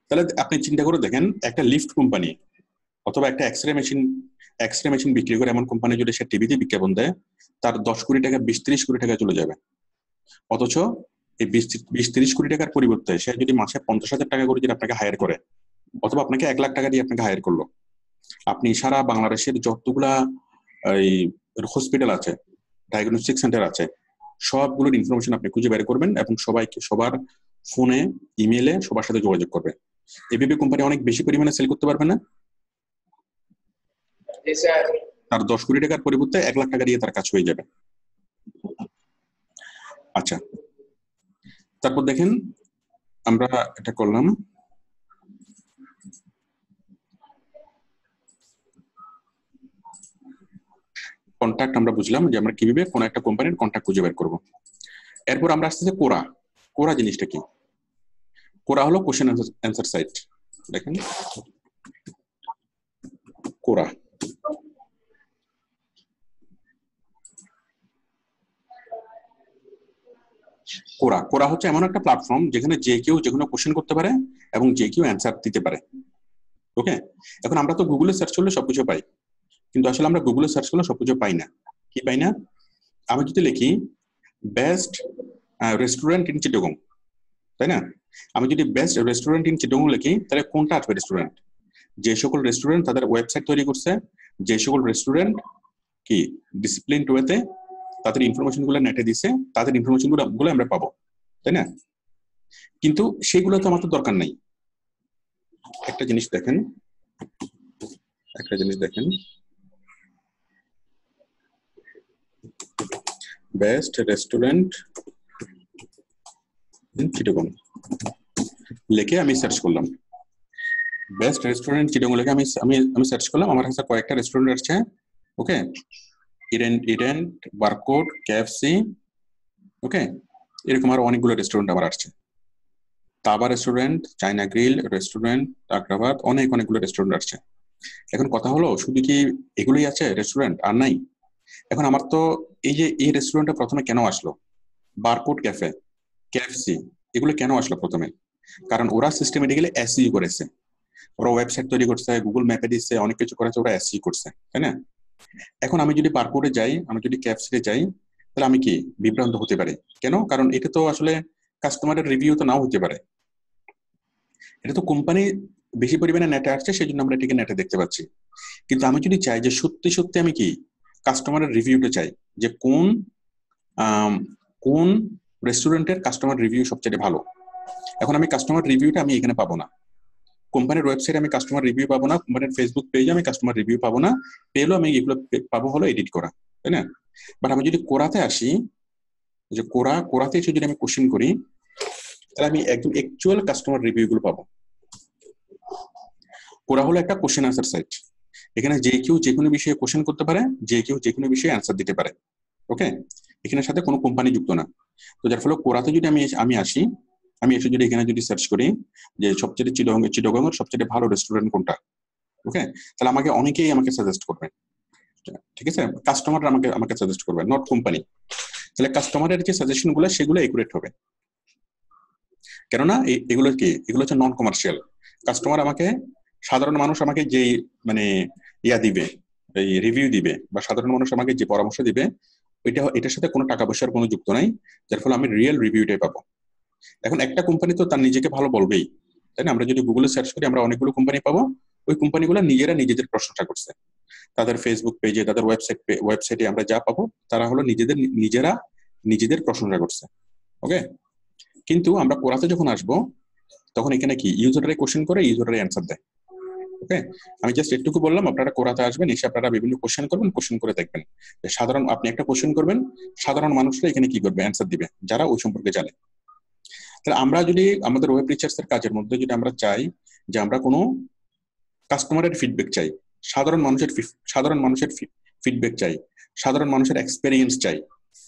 তাহলে আপনি চিন্তা করে দেখেন, একটা লিফট কোম্পানি অথবা একটা এক্সরে মেশিন বিক্রি করে এমন কোম্পানি যদি সে টিভিতে বিজ্ঞাপন দেয়, তার 10 কোটি টাকা 20-30 কোটি টাকা চলে যাবে। অথচ এই 20-30 কোটি টাকার পরিবর্তে সে যদি মাসে 50,000 টাকা করে যদি আপনাকে হায়ার করে, অথবা আপনাকে 1 লাখ টাকা দিয়ে আপনাকে হায়ার করলো, আপনি সারা বাংলাদেশের যতগুলা এই হসপিটাল আছে, ডায়াগনস্টিক সেন্টার আছে, সবগুলোর ইনফরমেশন আপনি খুঁজে বের করবেন এবং সবার ফোনে, ইমেলে সবার সাথে যোগাযোগ করবেন। এভাবে কোম্পানি অনেক বেশি পরিমাণে সেল করতে পারবে না? তার 10 কোটি টাকার পরিবর্তে 1 লাখ টাকা দিয়ে তার কাজ হয়ে যাবে। আচ্ছা, তারপর দেখেন আমরা এটা করলাম, কন্ট্যাক্ট আমরা বুঝলাম যে আমরা কিভাবে কোন একটা কোম্পানির কন্ট্যাক্ট খুঁজে বের করব। এরপর আমরা আসতেছি কোরা জিনিসটা কি? কোরা হলো কোশ্চেন অ্যান্সার সাইট। দেখেন কোরা, কোরা হচ্ছে এমন একটা প্ল্যাটফর্ম যেখানে যে কেউ যে কোনো কোশ্চেন করতে পারে এবং যে কেউ অ্যান্সার দিতে পারে। ওকে, এখন আমরা তো গুগলে সার্চ করলে সবকিছু পাই, কিন্তু আসলে আমরা গুগলে সার্চ করলে সবকিছু পাই না। কি পাই না? আমি যদি লিখি বেস্ট রেস্টুরেন্ট ইন চিটাগং, তাই না? আমি যদি বেস্ট রেস্টুরেন্ট ইন চিটাগং লিখি, তাহলে কোনটা আসবে রেস্টুরেন্ট? যে সকল রেস্টুরেন্ট তাদের ওয়েবসাইট তৈরি করছে, যে সকল রেস্টুরেন্ট কি ডিসিপ্লিন ওয়েতে তাদের ইনফরমেশন গুলো নেটে দিছে, তাদের ইনফরমেশন গুলো আমরা পাবো, তাই না? কিন্তু সেগুলো তো আমার তো দরকার নাই। একটা জিনিস দেখেন, বেস্ট রেস্টুরেন্ট ইন চিটাগং লিখে আমি সার্চ করলাম। বেস্ট রেস্টুরেন্ট চিটাগং লিখে আমি সার্চ করলাম, আমার কাছে কয়েকটা রেস্টুরেন্ট আসছে। ওকে, ইডেন, বারকোড, KFC, ওকে, এরকম আরো অনেকগুলো রেস্টুরেন্ট আমার আসছে। তাবা রেস্টুরেন্ট, চাইনা গ্রিল রেস্টুরেন্ট, আগ্রাবাদ, অনেকগুলো রেস্টুরেন্ট আসছে। এখন কথা হলো, শুধু কি এগুলোই আছে রেস্টুরেন্ট আর নাই? এখন আমার তো এই যে এই রেস্টুরেন্টটা প্রথমে কেন আসলো? বারকোড ক্যাফে, কেএফসি, এগুলো কেন আসলো প্রথমে? কারণ ওরা সিস্টেমেটিক্যালি এসইও করেছে, ওরা ওয়েবসাইট তৈরি করছে, গুগল ম্যাপে দিচ্ছে, অনেক কিছু করেছে, ওরা এসইও করছে, তাই না? এখন আমি যদি পার্কোরে যাই, আমি যদি ক্যাপসিতে যাই, তাহলে আমি কি বিভ্রান্ত হতে পারি? কেন? কারণ এটা তো আসলে কাস্টমারের রিভিউ তো নাও হতে পারে, এটা তো কোম্পানি বেশি পরিমাণে নেটে আসছে, সেই জন্য আমরা এটাকে নেটে দেখতে পাচ্ছি। কিন্তু আমি যদি চাই যে সত্যি সত্যি আমি কি কাস্টমারের রিভিউটা চাই, যে কোন কোন রেস্টুরেন্টের কাস্টমার রিভিউ সবচেয়ে ভালো, এখন আমি কাস্টমার রিভিউটা আমি এখানে পাবো না, কোম্পানির ওয়েবসাইটে আমি কাস্টমার রিভিউ পাবো না, কোম্পানির ফেসবুক পেজে আমি কাস্টমার রিভিউ পাবো না, পেলেও আমি এগুলো পাবো হলো এডিট করা, তাই না? বাট আমি যদি কোরাতে আসি, যে কোরাতে এসে যদি আমি কোশ্চেন করি, তাহলে আমি একদম অ্যাকচুয়াল কাস্টমার রিভিউ গুলো পাবো। কোরা হলো একটা কোশ্চেন আনসার সাইট, এখানে যে কেউ যে কোনো বিষয়ে কোশ্চেন করতে পারে, যে কেউ যে কোনো বিষয়ে অ্যান্সার দিতে পারে। ওকে, এখানের সাথে কোনো কোম্পানি যুক্ত না। তো যার ফলে কোরাতে যদি আমি আসি, আমি এসে যদি এখানে যদি সার্চ করি যে সবচেয়ে চিটাগংয়ের সবচেয়ে ভালো রেস্টুরেন্ট কোনটা, ওকে, তাহলে আমাকে অনেকেই আমাকে সাজেস্ট করবে, ঠিক আছে? কাস্টমার আমাকে সাজেস্ট করবে, নট কোম্পানি। তাহলে কাস্টমারের যে সাজেশন গুলো সেগুলো একুরেট হবে, কেননা এগুলো কি, এগুলো হচ্ছে নন কমার্শিয়াল। কাস্টমার আমাকে, সাধারণ মানুষ আমাকে যে মানে দিবে, এই রিভিউ দিবে, বা সাধারণ মানুষ আমাকে যে পরামর্শ দিবে, এটার সাথে কোনো টাকা পয়সার কোনো যুক্ত নাই, যার ফলে আমি রিয়েল রিভিউটাই পাবো। এখন একটা কোম্পানি তো তার নিজেকে ভালো বলবেই, তাই না? আমরা যদি গুগলে সার্চ করি আমরা অনেকগুলো কোম্পানি পাবো, ওই কোম্পানিগুলো নিজেরা নিজেদের প্রশংসা করছে, তাদের ফেসবুক পেজে, তাদের ওয়েবসাইটে আমরা যা পাবো তারা হলো নিজেদের প্রশংসা করছে। ওকে, কিন্তু আমরা কোরাতে যখন আসবো, তখন এখানে কি ইউজাররা কোশ্চেন করে, ইউজাররা অ্যান্সার দেয়। ওকে, আমি জাস্ট একটুকু বললাম, আপনারা কোরাতে আসবেন, এসে আপনারা বিভিন্ন কোশ্চেন করবেন, কোশ্চেন করে দেখবেন সাধারণ, আপনি একটা কোশ্চেন করবেন, সাধারণ মানুষরা এখানে কি করবে, অ্যান্সার দিবে, যারা ওই সম্পর্কে জানে। তাহলে আমরা যদি আমাদের ওয়েব রিসার্চের কাজের মধ্যে যদি আমরা চাই যে আমরা কোনো কাস্টমারের ফিডব্যাক চাই, সাধারণ মানুষের ফিডব্যাক চাই, সাধারণ মানুষের এক্সপেরিয়েন্স চাই,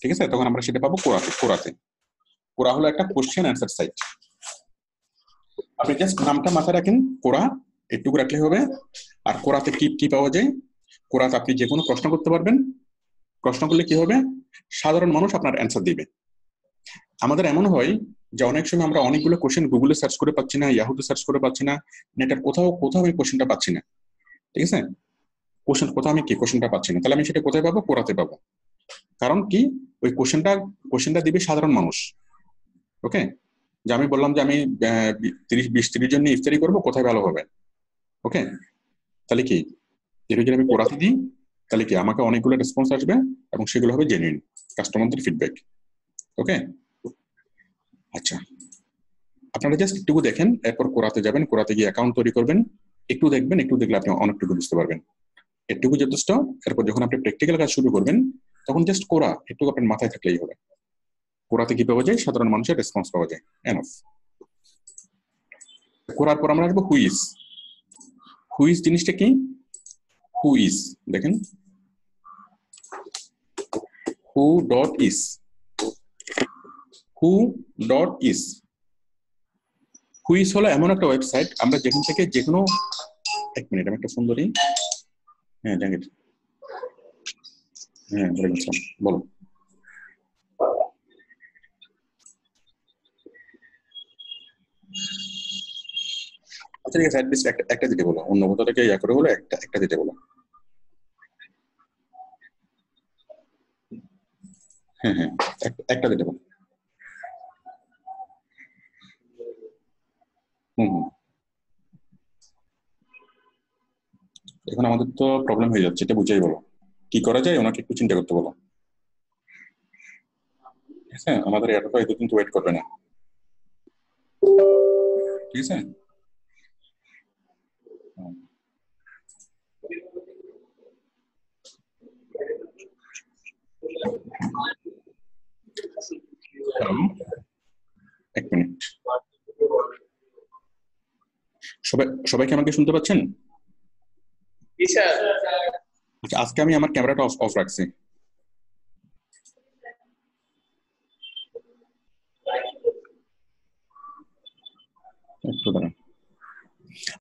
ঠিক আছে, তখন আমরা সেটা পাবো কোরাতে। কোরা হলো একটা কোশ্চেন অ্যান্সার সাইট। আপনি জাস্ট নামটা মাথায় রাখেন, কোরা, এটুকু রাখলে হবে। আর কোরাতে কি কি পাওয়া যায়? কোরাতে আপনি যে কোনো প্রশ্ন করতে পারবেন, প্রশ্ন করলে কি হবে, সাধারণ মানুষ আপনার অ্যান্সার দিবে। আমাদের এমন হয় যে অনেক সময় আমরা অনেকগুলো কোশ্চেন গুগলে সার্চ করে পাচ্ছি না, ইয়াহুতে সার্চ করে পাচ্ছি না, নেটের কোথাও আমি কোশ্চেনটা পাচ্ছি না, ঠিক আছে? কোথাও আমি কি কোশ্চেনটা পাচ্ছি না, তাহলে আমি সেটা কোথায় পাবো? কোরাতে পাবো। কারণ কি, ওই কোশ্চেনটা দিবে সাধারণ মানুষ। ওকে, যে আমি বললাম যে আমি 20-30 জন নিয়ে ইফতারি করবো, কোথায় ভালো হবে? ওকে, তাহলে কি, এটা যদি আমি কোরাতে দিই, তাহলে কি আমাকে অনেকগুলো রেসপন্স আসবে, এবং সেগুলো হবে জেনুইন কাস্টমারদের ফিডব্যাক। ওকে, আচ্ছা, আপনারা জাস্ট একটু দেখেন, এরপর কোরাতে যাবেন, কোরাতে গিয়ে অ্যাকাউন্ট তৈরি করবেন, একটু দেখবেন, একটু দেখলে আপনি অনেকটুকু বুঝতে পারবেন, এটুকু যথেষ্ট। এরপর যখন আপনি প্র্যাকটিক্যাল কাজ শুরু করবেন, তখন জাস্ট কোরা একটু আপনার মাথায় থাকলেই হবে। কোরাতে কি পাওয়া যায়? সাধারণ মানুষের রেসপন্স পাওয়া যায়, এনাফ। কোরার পর আমরা আসবো হুইজ। হুইজ জিনিসটা কি? হুইজ, দেখেন, হু ডট ইস, হুইজ হলো এমন একটা ওয়েবসাইট, আমরা যেখান থেকে যে কোনো, এক মিনিট, আমি একটা সুন্দরী, হ্যাঁ জাহাঙ্গীর, হ্যাঁ ওয়ালাইকুম আসসালাম, বলো। আচ্ছা ঠিক আছে, অ্যাটলিস্ট একটা দিতে বলো, অন্য কোথাও থেকে ইয়া করে বলো, একটা দিতে বলো। হ্যাঁ হ্যাঁ, একটা দিতে বলো। হুম, এখন আমাদের তো প্রবলেম হয়ে যাচ্ছে, এটা বুঝাই বলো কি করা যায়, ওনাকে একটু চিন্তা করতে বলো। হ্যাঁ, আমাদের এতটা এত কিন্তু ওয়েট করবে না, ঠিক আছে? হ্যালো, এক মিনিট, সবাইকে আমাকে শুনতে পাচ্ছেন? আচ্ছা, আজকে আমি আমার ক্যামেরাটা অফ রাখছি। একটু দাঁড়ান।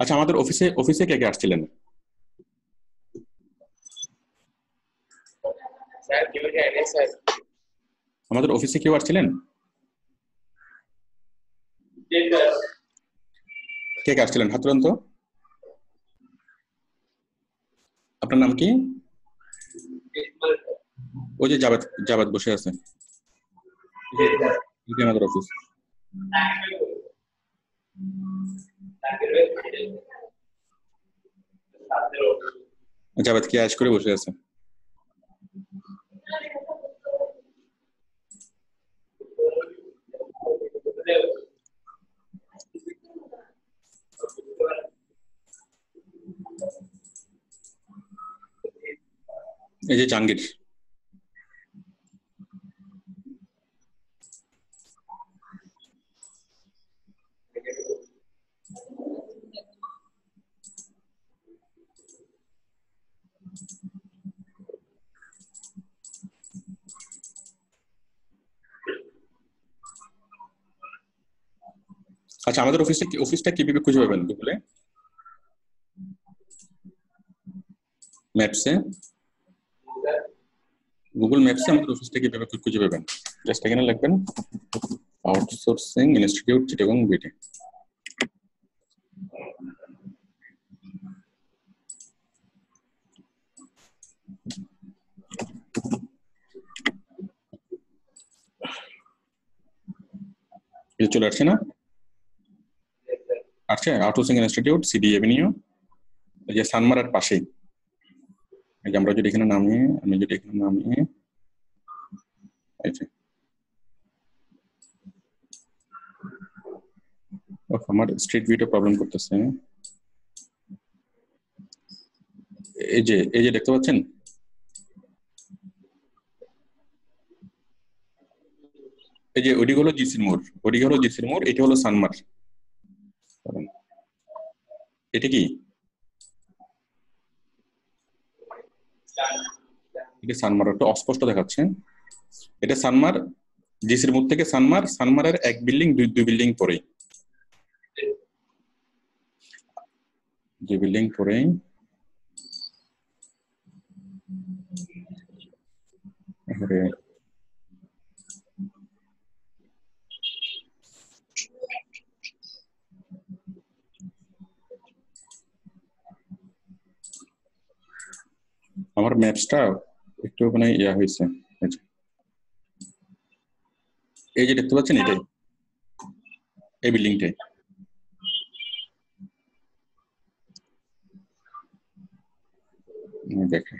আচ্ছা, আমাদের অফিসে কে কে আসছিলেন? আমাদের অফিসে কেউ আসছিলেন? কে কে আসছিলেন হাত তুলেন তো। আপনার নাম কি? ওই যে জাভেদ, জাভেদ বসে আছে আমাদের অফিস। জাভেদ কি আয়েশ করে বসে আছে। এই যে জাহাঙ্গীর। আচ্ছা, আমাদের অফিসটা কিভাবে খুঁজে পাবেন গুগলে? ম্যাপসে, গুগল ম্যাপসে আমাদের অফিসটা কিভাবে খুঁজে পাবেন? জাস্ট এখানে লিখবেন আউটসোর্সিং ইনস্টিটিউট চিটাগং বিডি। চলে আসছে না? আসছে আউটসোর্সিং ইনস্টিটিউট সিডি এভিনিউ, এই যে সানমারের পাশেই। এই যে আমরা যদি এখানে নামিয়ে, আমি যদি এখানে নামিয়ে, এই যে আমার স্ট্রিট ভিউটা প্রবলেম করতেছে। এই যে দেখতে পাচ্ছেন, এই যে ওদিকে হলো জিসির মোড়, ওদিকে হলো জিসির মোড়, এটা হলো সানমার। এটা কি? এটা সানমার, একটু অস্পষ্ট দেখাচ্ছে। এটা সানমার, জিসির মোড় থেকে সানমার, সানমারের এক বিল্ডিং দুই বিল্ডিং পরেই, যে বিল্ডিং পরেই আমার ম্যাপসটা একটু মানে ইয়া হয়েছে। এই যে দেখতে পাচ্ছেন, এটাই এই বিল্ডিংটাই। দেখেন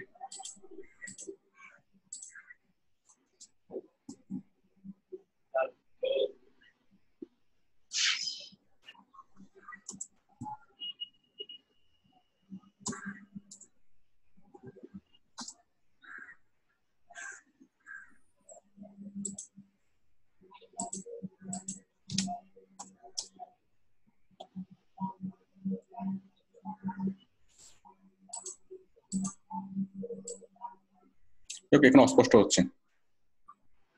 এখন অস্পষ্ট হচ্ছে।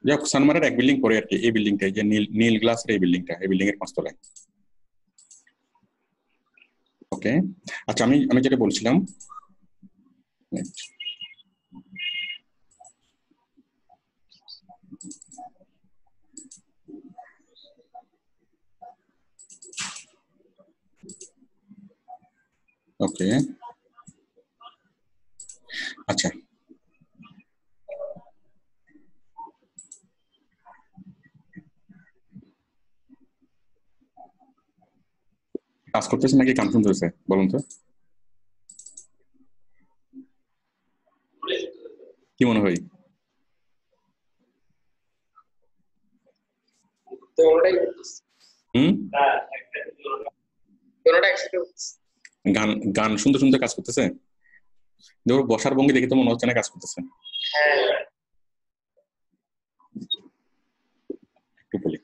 যাক, সানমারের এক বিল্ডিং পরে আর কি, এই বিল্ডিংটা, যে নীল নীল গ্লাসের এই বিল্ডিংটা, এই বিল্ডিং এর 5 তলায়। ওকে, আচ্ছা, আমি যেটা বলছিলাম, ওকে আচ্ছা, কাজ করতেছে নাকি কান শুনতেছে বলুন তো, কি মনে হয়? গান গান শুনতে শুনতে কাজ করতেছে। দেখো বসার ভঙ্গি দেখে তো মনে হচ্ছে না কাজ করতেছে। একটু বলি,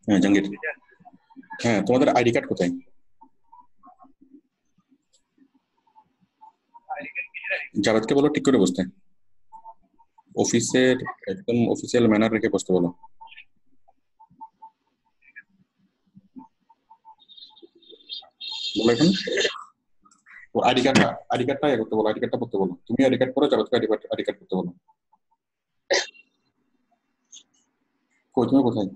হ্যাঁ জাহাঙ্গীর, হ্যাঁ তোমাদের আইডি কার্ড কোথায়? জাভেদকে বলো ঠিক করে বসতে, অফিসের একদম অফিসিয়াল ম্যানার রেখে বসতে বলো। বলো এখন আইডি কার্ডটা করতে বলো, আইডি কার্ডটা করতে বলো, তুমি আইডি কার্ড করো, জাভেদকে আইডি কার্ড করতে বলো। কই তুমি কোথায়?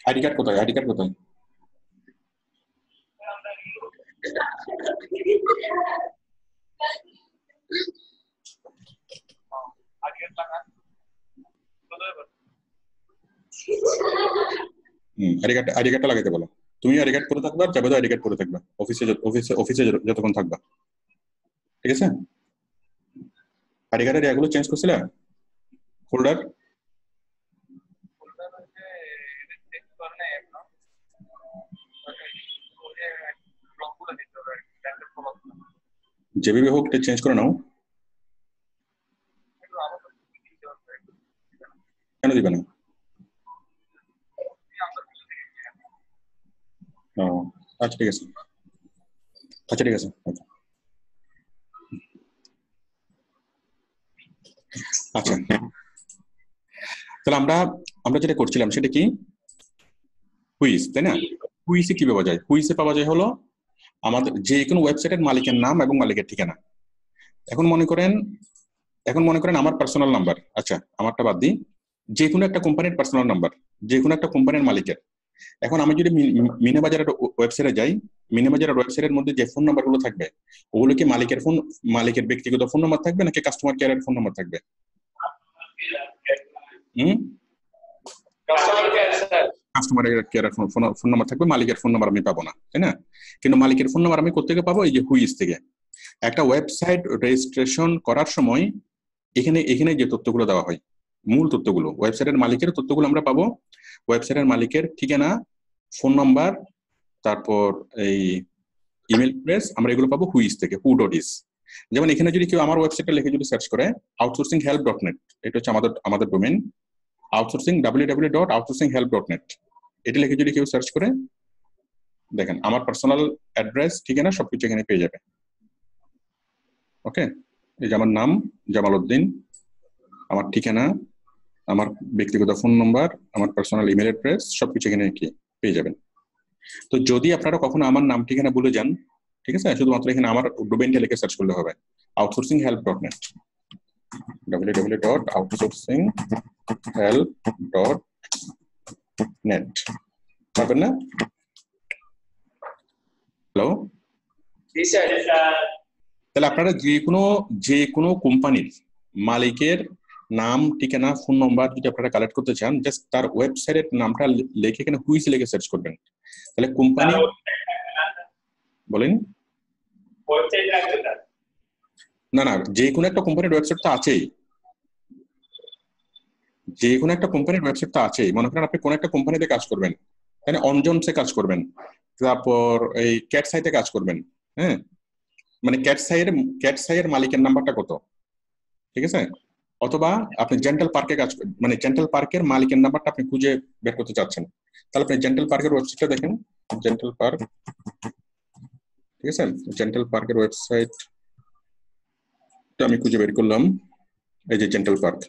আইডি কার্ড কোথায়? আইডি কার্ড কোথায়? আইডি কার্ডটা লাগাইতে বলো। তুমি আইডি কার্ড করে থাকবা, জাভেদ আইডি কার্ড করে থাকবা, অফিসে যতক্ষণ থাকবা, ঠিক আছে? আইডি কার্ডের এগুলো চেঞ্জ করছিলে, ফোল্ডার? যেভাবে হোক চেঞ্জ করে নাও। কেন দিবে না? ও আচ্ছা ঠিক আছে, আচ্ছা ঠিক আছে। আচ্ছা তাহলে আমরা আমরা যেটা করছিলাম সেটা কি, হুইজ, তাই না? হুইজে কি পাওয়া যায়? হুইজে পাওয়া যায় হলো আমাদের যে কোনো ওয়েবসাইটের মালিকের নাম এবং মালিকের ঠিকানা। এখন মনে করেন আমার পার্সোনাল নাম্বার, আচ্ছা আমারটা বাদ দিই, যে কোনো একটা কোম্পানির পার্সোনাল নাম্বার, যে কোনো একটা কোম্পানির মালিকের। এখন আমি যদি মিনাবাজারের ওয়েবসাইটে যাই, মিনাবাজারের ওয়েবসাইটের মধ্যে যে ফোন নাম্বারগুলো থাকবে ওগুলো কি মালিকের ব্যক্তিগত ফোন নাম্বার থাকবে নাকি কাস্টমার কেয়ারের ফোন নাম্বার থাকবে? কাস্টমার কেয়ারের ফোন নাম্বার থাকবে, মালিকের ফোন নাম্বার আমি পাবো না, তাই না? কিন্তু মালিকের ফোন নাম্বার আমি কোথেকে পাবো? এই যে হুইজ থেকে। একটা ওয়েবসাইট রেজিস্ট্রেশন করার সময় এখানে যে তথ্যগুলো দেওয়া হয়, মূল তথ্যগুলো, ওয়েবসাইটের মালিকের তথ্যগুলো আমরা পাবো, ওয়েবসাইটের মালিকের ঠিকানা, ফোন নাম্বার, তারপর এই ইমেল অ্যাড্রেস, আমরা এগুলো পাবো হুইজ থেকে, who.is। যেমন এখানে যদি কেউ আমার ওয়েবসাইটটা লিখে যদি সার্চ করে outsourcinghelp.net, এটা হচ্ছে আমাদের ডোমেন, www.outsourcinghelp.net, এটা লিখে যদি কেউ সার্চ করে দেখেন আমার পার্সোনাল অ্যাড্রেস, ঠিকানা সবকিছু এখানে পেয়ে যাবে। ওকে, এই যে আমার নাম জামাল উদ্দিন, আমার ঠিকানা, আমার ব্যক্তিগত ফোন নাম্বার, আমার পার্সোনাল ইমেল অ্যাড্রেস সবকিছু এখানে কি পেয়ে যাবেন। তো যদি আপনারা কখনো আমার নাম ঠিকানা ভুলে যান, ঠিক আছে, শুধুমাত্র এখানে আমার ডোমেইনটা লিখে সার্চ করলে হবে, outsourcinghelp.net, www.outsourcinghelp.net, পারবেন না? হ্যালো, তাহলে আপনারা যে কোনো কোম্পানির মালিকের নাম, ঠিকানা, ফোন নাম্বার যদি আপনারা কালেক্ট করতে চান, জাস্ট তার ওয়েবসাইটের নামটা লিখে এখানে হুইজ লিখে সার্চ করবেন, তাহলে কোম্পানি বলেন। না না, যে কোনো একটা কোম্পানির ওয়েবসাইট তো আছেই, যে কোনো একটা কোম্পানির ওয়েবসাইট তো আছেই। মনে করেন আপনি কোন একটা কোম্পানিতে কাজ করবেন, তাই না, অনজনসে কাজ করবেন, তারপর এই ক্যাটসাইতে কাজ করবেন, হ্যাঁ, মানে ক্যাটসাইয়ের মালিকের নাম্বারটা কত, ঠিক আছে? অথবা আপনি জেন্টাল পার্কে কাজ মানে জেন্টাল পার্কের মালিকের নাম্বারটা আপনি খুঁজে বের করতে চাচ্ছেন, তাহলে আপনি জেন্টাল পার্কের ওয়েবসাইটটা দেখেন, জেন্টাল পার্ক, ঠিক আছে, জেন্টাল পার্কের ওয়েবসাইট আমি খুঁজে বের করলাম, এই যে জেন্টাল পার্ক।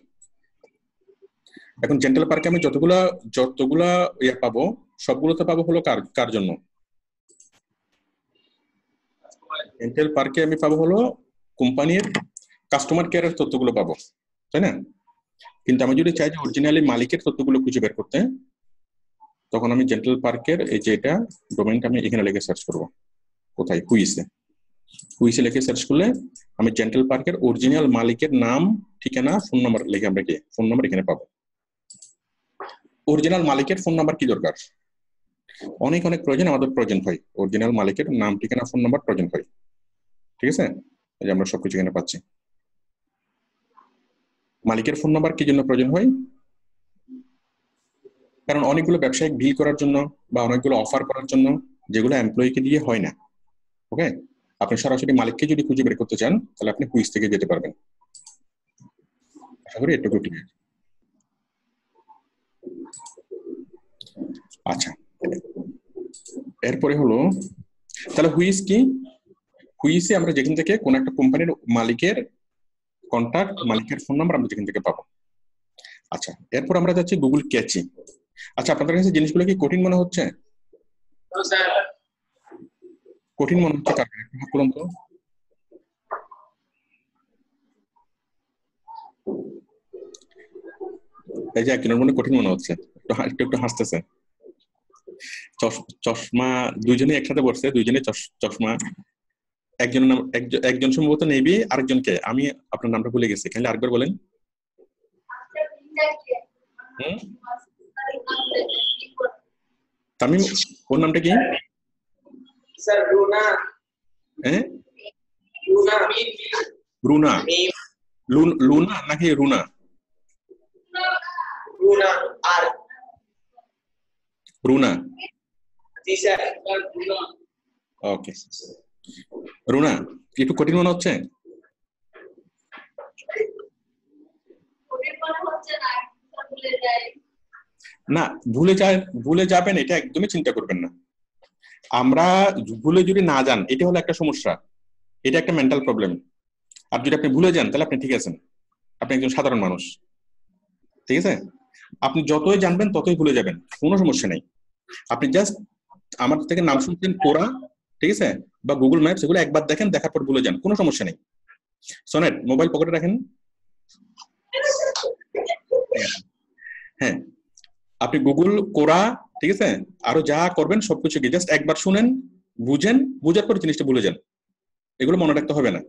এখন জেন্টাল পার্কে আমি যতগুলা ইয়ে পাবো, সবগুলোতে পাবো হলো কার জন্য? জেন্টাল পার্কে আমি পাবো হলো কোম্পানির কাস্টমার কেয়ারের তথ্যগুলো পাবো, তাই না? কিন্তু আমি যদি চাই যে অরিজিনালি মালিকের তথ্যগুলো খুঁজে বের করতে, তখন আমি জেন্টাল পার্কের এই যে এটা ডোমেইনটা আমি এখানে লিখে সার্চ করব, কোথায়? হুইসে লিখে সার্চ করলে আমি জেন্টাল পার্কের অরিজিনাল মালিকের নাম, ঠিকানা, ফোন নাম্বার লিখে আমরা কি ফোন নাম্বার এখানে পাবো। অরিজিনাল মালিকের ফোন নাম্বার কি দরকার? অনেক প্রয়োজন, আমাদের প্রয়োজন হয়, অরিজিনাল মালিকের নাম, ঠিকানা, ফোন নাম্বার প্রয়োজন হয়, ঠিক আছে? এই যে আমরা সবকিছু এখানে পাচ্ছি। মালিকের ফোন নাম্বার কি জন্য প্রয়োজন হয়? কারণ অনেকগুলো ব্যবসায়িক ডিল করার জন্য বা অনেকগুলো অফার করার জন্য, যেগুলো এমপ্লয়িকে দিয়ে হয় না। ওকে, আপনি সরাসরি মালিককে যদি খুঁজে বের করতে চান তাহলে আপনি হুইজ থেকে যেতে পারবেন। আশা করি এটুকু ক্লিয়ার। আচ্ছা, এরপরে হলো তাহলে হুইজ কি, হুইজে আমরা যেখান থেকে কোন একটা কোম্পানির মালিকের কন্টাক্ট, মালিকের ফোন নাম্বার আমরা যেখান থেকে পাবো। আচ্ছা, এরপর আমরা যাচ্ছি গুগল ক্যাচি। আচ্ছা, আপনাদের কাছে জিনিসগুলো কি কঠিন মনে হচ্ছে? কঠিন মনে হচ্ছে কার? বলুন তো। এই যে একজনের মনে কঠিন মনে হচ্ছে, একটু একটু হাসতেছে। চশমা দুইজনে একসাথে পড়ছে, দুইজনে চশমা। একজনের নাম একজন সম্ভবত নেবি, আরেকজনকে আমি আপনার নামটা ভুলে গেছি, খালি আরেকবার বলেন। তামিম, ওর নামটা কি? স্যার রুনা। হ্যাঁ, রুনা। রুনা। লুনা নাকি রুনা? রুনা আর রুনা। জি স্যার রুনা। ওকে, রুনা একটু কঠিন মনে হচ্ছে? না, ভুলে যাবেন এটা একদমই চিন্তা করবেন না। আমরা ভুলে যদি না যান, এটা হলো একটা সমস্যা, এটা একটা মেন্টাল প্রবলেম। আর যদি আপনি ভুলে যান তাহলে আপনি ঠিক আছেন, আপনি একজন সাধারণ মানুষ, ঠিক আছে? আপনি যতই জানবেন ততই ভুলে যাবেন, কোনো সমস্যা নেই। আপনি জাস্ট আমার থেকে নাম শুনছেন কোরা, ঠিক আছে, বা গুগল ম্যাপস, এগুলো একবার দেখেন, দেখার পর ভুলে যান, কোনো সমস্যা নেই। সোনেট, মোবাইল পকেটে রাখেন। হ্যাঁ, আপনি গুগল, কোরা, ঠিক আছে, আরো যা করবেন সবকিছু কি জাস্ট একবার শুনেন, বুঝেন, বুঝার পর জিনিসটা ভুলে যান, এগুলো মনে রাখতে হবে না।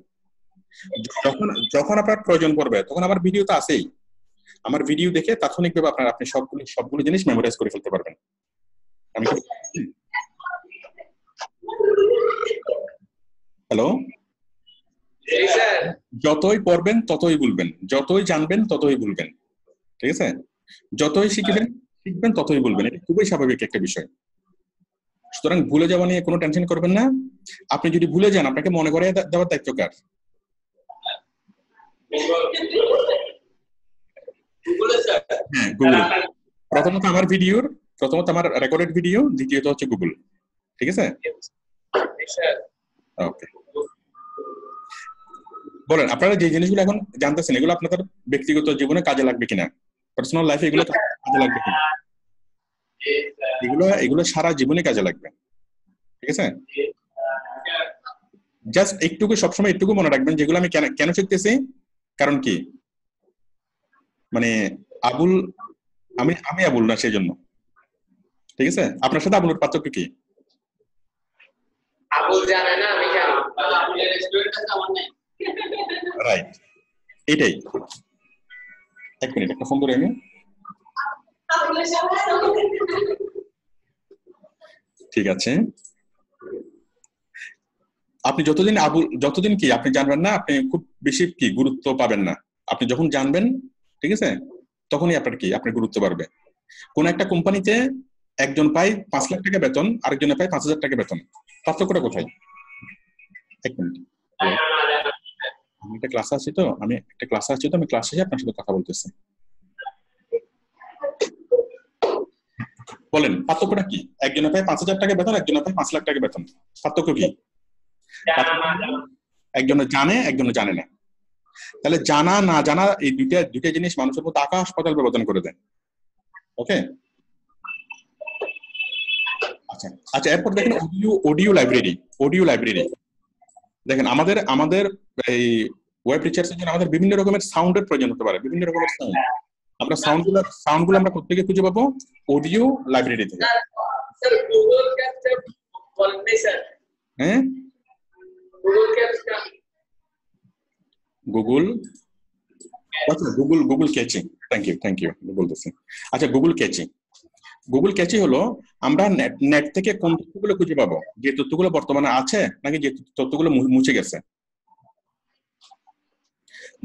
যখন যখন আপনার প্রয়োজন পড়বে তখন আমার ভিডিও তো আছেই, আমার ভিডিও দেখে তাৎক্ষণিকভাবে আপনি সবগুলো জিনিস মেমোরাইজ করে ফেলতে পারবেন। আমি হ্যালো, যতই পড়বেন ততই ভুলবেন, যতই জানবেন ততই ভুলবেন, ঠিক আছে? যতই শিখবেন ততই ভুলবেন, এটা খুবই স্বাভাবিক একটা বিষয়। সুতরাং ভুলে যাওয়া নিয়ে কোনো টেনশন করবেন না। আপনি যদি ভুলে যান, আপনাকে মনে করে দেওয়ার দায়িত্ব কার? হ্যাঁ, গুগল। প্রথমত আমার রেকর্ডেড ভিডিও, দ্বিতীয়ত হচ্ছে গুগল, ঠিক আছে? ওকে, বলেন আপনারা যে জিনিসগুলো এখন জানতেছেন, এগুলো আপনাদের ব্যক্তিগত জীবনে কাজে লাগবে কিনা, পার্সোনাল লাইফে এগুলো কাজে লাগবে কিনা? এগুলো সারা জীবনে কাজে লাগবে, ঠিক আছে? জাস্ট একটুকু, সবসময় একটুকু মনে রাখবেন যেগুলো আমি কেন শিখতেছি, কারণ কি, মানে আবুল, আমি আবুল না সেই জন্য, ঠিক আছে? আপনার সাথে আবুলের পার্থক্য কি? আবুল জানে না, আমি জানি। আবুলের রেস্টুরেন্ট আছে আমার নাই। রাইট, এটাই। এক মিনিট, একটা ফোন ধরে আমি। ঠিক আছে, আপনি যতদিন কি আপনি জানবেন না, আপনি খুব বেশি কি গুরুত্ব পাবেন না। আপনি যখন জানবেন, ঠিক আছে, তখনই আপনার গুরুত্ব বাড়বে। কোন একটা কোম্পানিতে একজন পায় 5 লাখ টাকা বেতন, আরেকজনে পায় 5,000 টাকা বেতন, পার্থক্যটা কোথায়? এক মিনিট, আমি একটা ক্লাসে আছি তো, আমি ক্লাস শেষে আপনার সাথে কথা বলতেছি। বলেন পার্থক্যটা কি? একজনে পায় 5,000 টাকা বেতন, একজনে পায় 5 লাখ টাকা বেতন, পার্থক্য কি? একজনে জানে, একজনে জানে না। তাহলে জানা না জানা এই দুইটা জিনিস মানুষের মধ্যে আকাশ পাতাল ব্যবধান করে দেয়। ওকে, আচ্ছা আচ্ছা, এরপর দেখেন অডিও লাইব্রেরি। দেখেন আমাদের এই ওয়েব রিসার্চের জন্য আমাদের বিভিন্ন রকমের সাউন্ডের প্রয়োজন হতে পারে, বিভিন্ন রকমের সাউন্ড। আমরা সাউন্ডগুলো আমরা কোথা থেকে খুঁজে পাবো? অডিও লাইব্রেরি থেকে। স্যার গুগল ক্যাপচার বলতে স্যার। হ্যাঁ, Google capture, Google caching. Thank you বলতেছি। আচ্ছা, গুগল ক্যাচি হলো আমরা নেট থেকে কোন তথ্যগুলো খুঁজে পাবো, যে তথ্যগুলো বর্তমানে আছে নাকি যে তথ্যগুলো মুছে গেছে।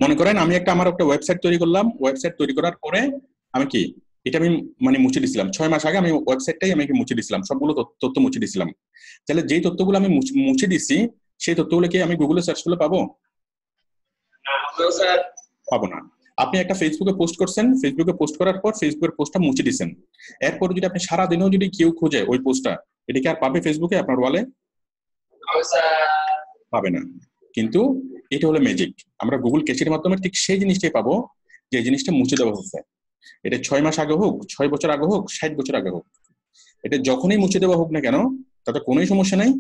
মনে করেন আমি আমার একটা ওয়েবসাইট তৈরি করলাম, ওয়েবসাইট তৈরি করার পরে আমি কি এটা আমি মুছে দিছিলাম 6 মাস আগে, আমি ওয়েবসাইটটাই আমি মুছে দিছিলাম, সবগুলো তথ্য মুছে দিছিলাম। তাহলে যেই তথ্যগুলো আমি মুছে দিছি, সেই তথ্যগুলো কি আমি গুগলে সার্চ করলে পাবো? স্যার পাবো না। আপনি একটা ফেসবুকে পোস্ট করছেন, ফেসবুকে পোস্ট করার পর ফেসবুকের পোস্টটা মুছে দিচ্ছেন, এরপর যদি আপনি সারা দিনেও যদি কেউ খোঁজে ওই পোস্টটা, এটা কি আর পাবে ফেসবুকে আপনার ওয়ালে? পাবে না। কিন্তু এটা হলো ম্যাজিক, আমরা গুগল ক্যাচের মাধ্যমে ঠিক সেই জিনিসটাই পাবো যে জিনিসটা মুছে দেওয়া হচ্ছে। এটা 6 মাস আগে হোক, 6 বছর আগে হোক, 60 বছর আগে হোক, এটা যখনই মুছে দেওয়া হোক না কেন তাতে কোনোই সমস্যা নাই।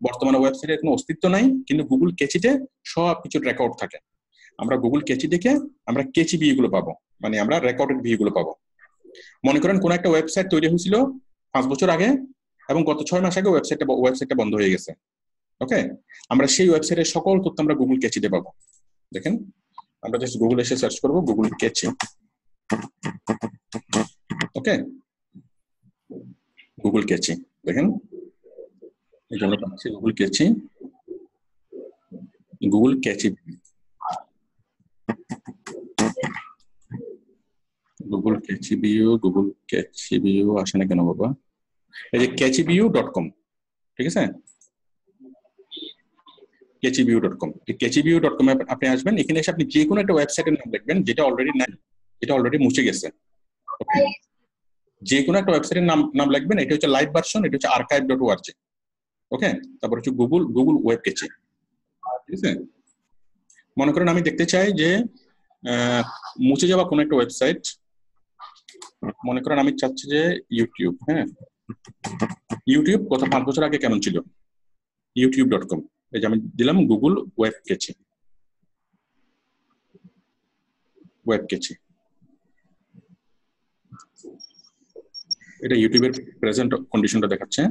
বর্তমানে ওয়েবসাইটের কোনো অস্তিত্ব নাই, কিন্তু গুগল ক্যাচিতে সব কিছুর রেকর্ড থাকে। আমরা গুগল ক্যাচি দেখে আমরা ক্যাচি ভিউ গুলো পাবো, মানে আমরা রেকর্ডেড ভিউ গুলো পাবো। মনে করেন কোন একটা ওয়েবসাইট তৈরি হয়েছিল 5 বছর আগে এবং গত 6 মাস আগে ওয়েবসাইটটা বন্ধ হয়ে গেছে। ওকে, আমরা সেই ওয়েবসাইটের সকল তথ্য আমরা গুগল ক্যাচিতে পাবো। দেখেন, আমরা জাস্ট গুগল এসে সার্চ করব গুগল ক্যাচি। ওকে, গুগল ক্যাচি দেখেন, এটা আমরা পাচ্ছি গুগল ক্যাচি, গুগল ক্যাচি, গুগল ক্যাচি ভিউ আসে না কেন বাবা? এই যে catchyview.com, ঠিক আছে, catchyview.com, এই catchyview.com এ আপনি আসবেন, এখানে এসে আপনি যে কোনো একটা ওয়েবসাইটের নাম লিখবেন যেটা অলরেডি নাই, যেটা অলরেডি মুছে গেছে। ওকে, যে কোনো একটা ওয়েবসাইটের নাম লিখবেন, এটা হচ্ছে লাইভ ভার্সন, এটা হচ্ছে archive.org। ওকে, তারপর হচ্ছে গুগল ওয়েব ক্যাচি, ঠিক আছে। মনে করেন আমি দেখতে চাই যে মুছে যাওয়া কোনো একটা ওয়েবসাইট, মনে করেন আমি চাচ্ছি যে ইউটিউব, হ্যাঁ, ইউটিউব গত 5 বছর আগে কেমন ছিল, youtube.com, এই যে আমি দিলাম গুগল ওয়েব ক্যাচি, এটা ইউটিউবের প্রেজেন্ট কন্ডিশনটা দেখাচ্ছে।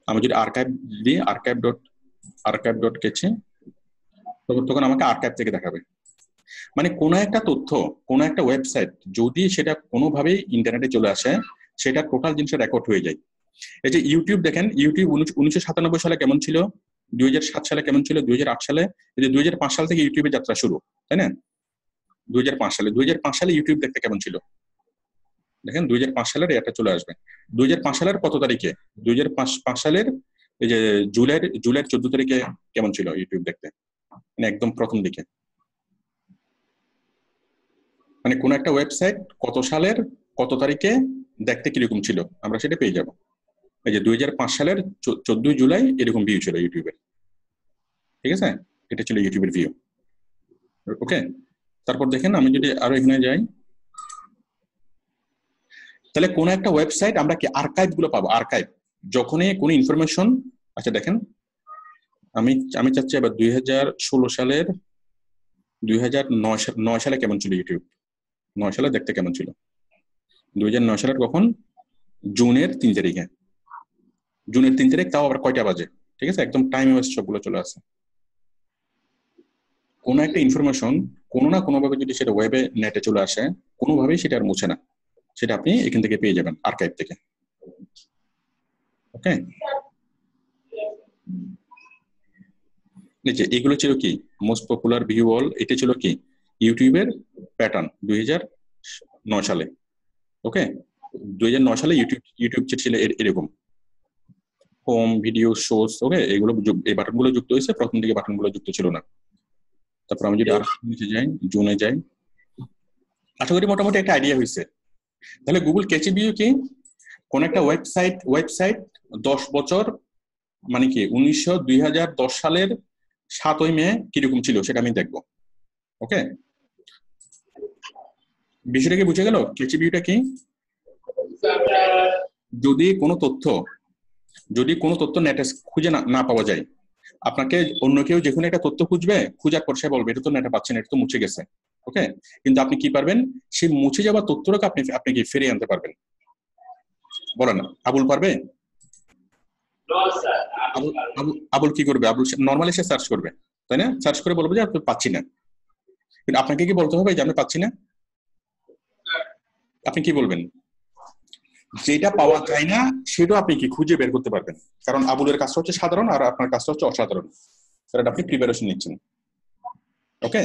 আমি যদি আর্কাইভ দিই archive.catchy, তখন আমাকে আর্কাইভ থেকে দেখাবে। মানে কোনো একটা তথ্য, কোনো একটা ওয়েবসাইট যদি সেটা কোনোভাবেই ইন্টারনেটে চলে আসে, সেটা টোটাল জিনিসটা রেকর্ড হয়ে যায়। এই যে ইউটিউব দেখেন, ইউটিউব 1997 সালে কেমন ছিল, 2007 সালে কেমন ছিল, 2008 সালে, এই যে 2005 সাল থেকে ইউটিউবের যাত্রা শুরু, তাই না? 2005 সালে ইউটিউব দেখতে কেমন ছিল দেখেন, 2005 সালের এটা চলে আসবে। 2005 সালের কত তারিখে? 2005 সালের এই যে জুলাইয়ের 14 তারিখে কেমন ছিল ইউটিউব দেখতে, মানে একদম প্রথম দিকে। মানে কোন একটা ওয়েবসাইট কত সালের কত তারিখে দেখতে কিরকম ছিল আমরা সেটা পেয়ে যাব। এই যে 2005 সালের 14 জুলাই এরকম ভিউ ছিল ইউটিউবের, ঠিক আছে, এটা ছিল ইউটিউবের ভিউ। ওকে, তারপর দেখেন আমি যদি আরো এখানে যাই, তাহলে কোন একটা ওয়েবসাইট আমরা কি আর্কাইভ গুলো পাবো, আর্কাইভ যখনই কোনো ইনফরমেশন। আচ্ছা দেখেন, আমি চাচ্ছি এবার 2016 সালের 2009 সালে কেমন ছিল ইউটিউব, 9 সালে দেখতে কেমন ছিল, 2009 সালের কখন, জুনের 3 তারিখে, জুনের 3 তারিখ, তাও আবার কয়টা বাজে, ঠিক আছে, একদম টাইম ওয়েস্ট সবগুলো চলে আসে। কোনো একটা ইনফরমেশন কোনো না কোনোভাবে যদি সেটা ওয়েবে নেটে চলে আসে, কোনোভাবেই সেটা আর মুছে না, সেটা আপনি এখান থেকে পেয়ে যাবেন আর্কাইভ থেকে। ওকে, নিচে এগুলো ছিল কি মোস্ট পপুলার ভিউ অল, এটা ছিল কি ইউটিউবের প্যাটার্ন 2009 সালে। ওকে, 2009 সালে ইউটিউব ছিল এরকম হোম ভিডিও শোস। ওকে, এগুলো এই বাটনগুলো যুক্ত হয়েছে, প্রথম দিকে বাটনগুলো যুক্ত ছিল না। তারপর আমি যদি আর নিচে যাই, জুনে যাই, আশা করি মোটামুটি একটা আইডিয়া হয়েছে। তাহলে গুগল ক্যাচি ভিউ কি, কোন একটা ওয়েবসাইট 10 বছর, মানে কি 2010 সালের 7ই মে কিরকম ছিল সেটা আমি দেখবো। ওকে, বিষয়টা কি বুঝে গেল ক্যাচি ভিউটা কি? যদি কোনো তথ্য নেটে খুঁজে না পাওয়া যায়, আপনাকে অন্য কেউ যে কোনো একটা তথ্য খুঁজবে, খোঁজার পর সে বলবে এটা তো নেটে পাচ্ছেন, এটা তো মুছে গেছে। ওকে, কিন্তু আপনি কি পারবেন, সেই মুছে যাওয়া তথ্যটাকে আপনি কি ফিরিয়ে আনতে পারবেন? বলেন, আবুল পারবে? আবুল কি করবে? আবুল নর্মালি সে সার্চ করবে, তাই না? সার্চ করে বলবে যে আপনি পাচ্ছি না, কিন্তু আপনাকে কি বলতে হবে যে আমি পাচ্ছি না? আপনি কি বলবেন? যেটা পাওয়া যায় না সেটা আপনি কি খুঁজে বের করতে পারবেন, কারণ আবুলের কাজটা হচ্ছে সাধারণ আর আপনার কাজটা হচ্ছে অসাধারণ, কারণ আপনি প্রিপারেশন নিচ্ছেন। ওকে,